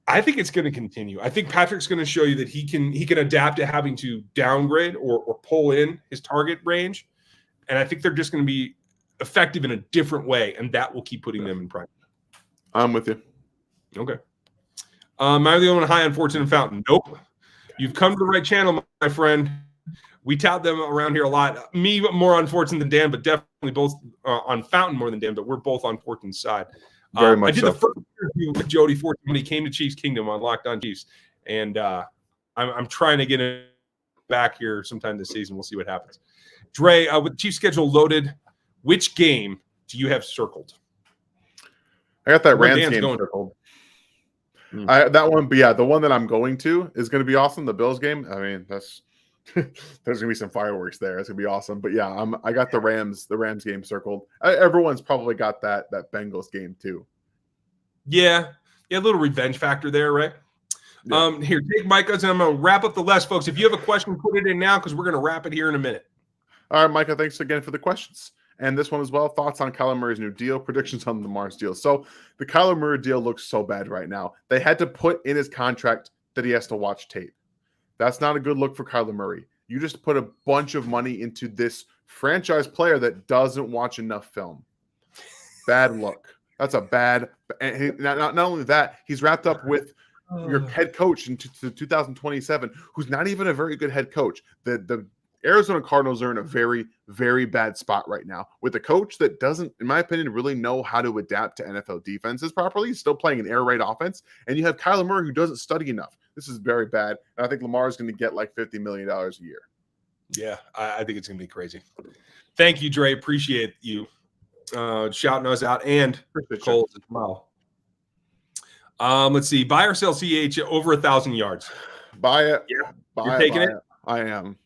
I think it's going to continue. I think Patrick's going to show you that he can adapt to having to downgrade or pull in his target range. And I think they're just going to be effective in a different way, and that will keep putting them in prime. I'm with you. Okay. Am I the only one high on Fortune and Fountain? Nope. You've come to the right channel, my friend. We tout them around here a lot. Me more on Fortune than Dan, but definitely both on Fountain more than Dan, but we're both on Fortune's side. Very much I did so. the first interview with Jody Fortune when he came to Chiefs Kingdom on Locked On Chiefs, and I'm trying to get him back here sometime this season. We'll see what happens. Dre, with the Chiefs schedule loaded, which game do you have circled? I got that Where Rams Dan's game going. circled. Mm. That one, but yeah, the one that I'm going to is going to be awesome. The Bills game. I mean, that's there's gonna be some fireworks there. It's gonna be awesome. But yeah, I got the Rams game circled. Everyone's probably got that Bengals game too. Yeah, a little revenge factor there, right? Yeah. Here, take Micah's, and I'm gonna wrap up the list, folks. If you have a question, put it in now because we're gonna wrap it here in a minute. All right, Micah, thanks again for the questions. And this one as well. Thoughts on Kyler Murray's new deal, predictions on Lamar's deal. So the Kyler Murray deal looks so bad right now. They had to put in his contract that he has to watch tape. That's not a good look for Kyler Murray. You just put a bunch of money into this franchise player that doesn't watch enough film. Bad look. That's a bad. And not only that, he's wrapped up with your head coach into 2027, who's not even a very good head coach. The Arizona Cardinals are in a very, very bad spot right now with a coach that doesn't, in my opinion, really know how to adapt to NFL defenses properly. He's still playing an air raid offense. And you have Kyler Murray who doesn't study enough. This is very bad. And I think Lamar is going to get like $50 million a year. Yeah, I think it's going to be crazy. Thank you, Dre. Appreciate you shouting us out, and Cole as well. Let's see. Buy or sell CH over 1,000 yards. Buy it. Yeah. You're taking it? I am.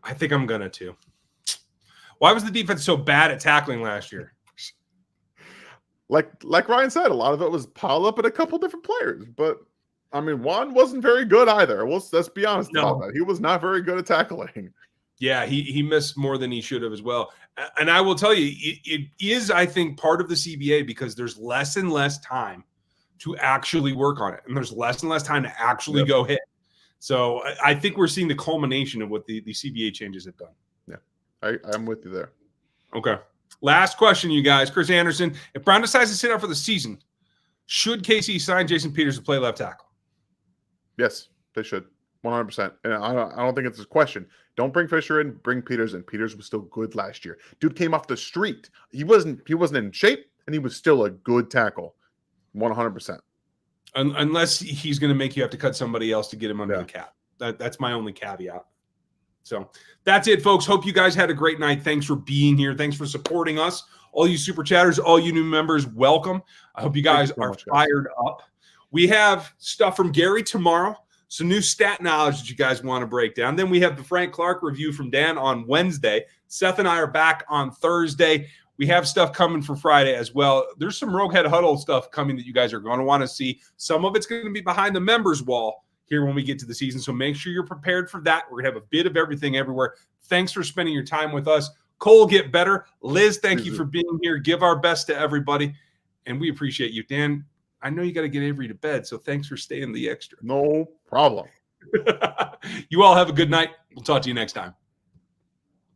I think I'm going to too. Why was the defense so bad at tackling last year? Like Ryan said, a lot of it was piled up at a couple different players. But, I mean, Juan wasn't very good either. Let's be honest about that. He was not very good at tackling. Yeah, he missed more than he should have as well. And I will tell you, it is, I think, part of the CBA because there's less and less time to actually work on it. And there's less and less time to actually go hit. So I think we're seeing the culmination of what the CBA changes have done. Yeah, I'm with you there. Okay. Last question, you guys. Chris Anderson, if Brown decides to sit out for the season, should KC sign Jason Peters to play left tackle? Yes, they should. 100%. And I don't think it's a question. Don't bring Fisher in, bring Peters in. Peters was still good last year. Dude came off the street. He wasn't in shape, and he was still a good tackle. 100%. Unless he's going to make you have to cut somebody else to get him under the cap. That's my only caveat. So that's it, folks. Hope you guys had a great night. Thanks for being here. Thanks for supporting us. All you super chatters, all you new members, welcome. I hope you guys are fired up. We have stuff from Gary tomorrow. Some new stat knowledge that you guys want to break down. Then we have the Frank Clark review from Dan on Wednesday. Seth and I are back on Thursday. We have stuff coming for Friday as well. There's some Rogue Head Huddle stuff coming that you guys are going to want to see. Some of it's going to be behind the members wall here when we get to the season. So make sure you're prepared for that. We're going to have a bit of everything everywhere. Thanks for spending your time with us. Cole, get better. Liz, thank you for being here. Give our best to everybody. And we appreciate you. Dan, I know you got to get Avery to bed, so thanks for staying the extra. No problem. You all have a good night. We'll talk to you next time.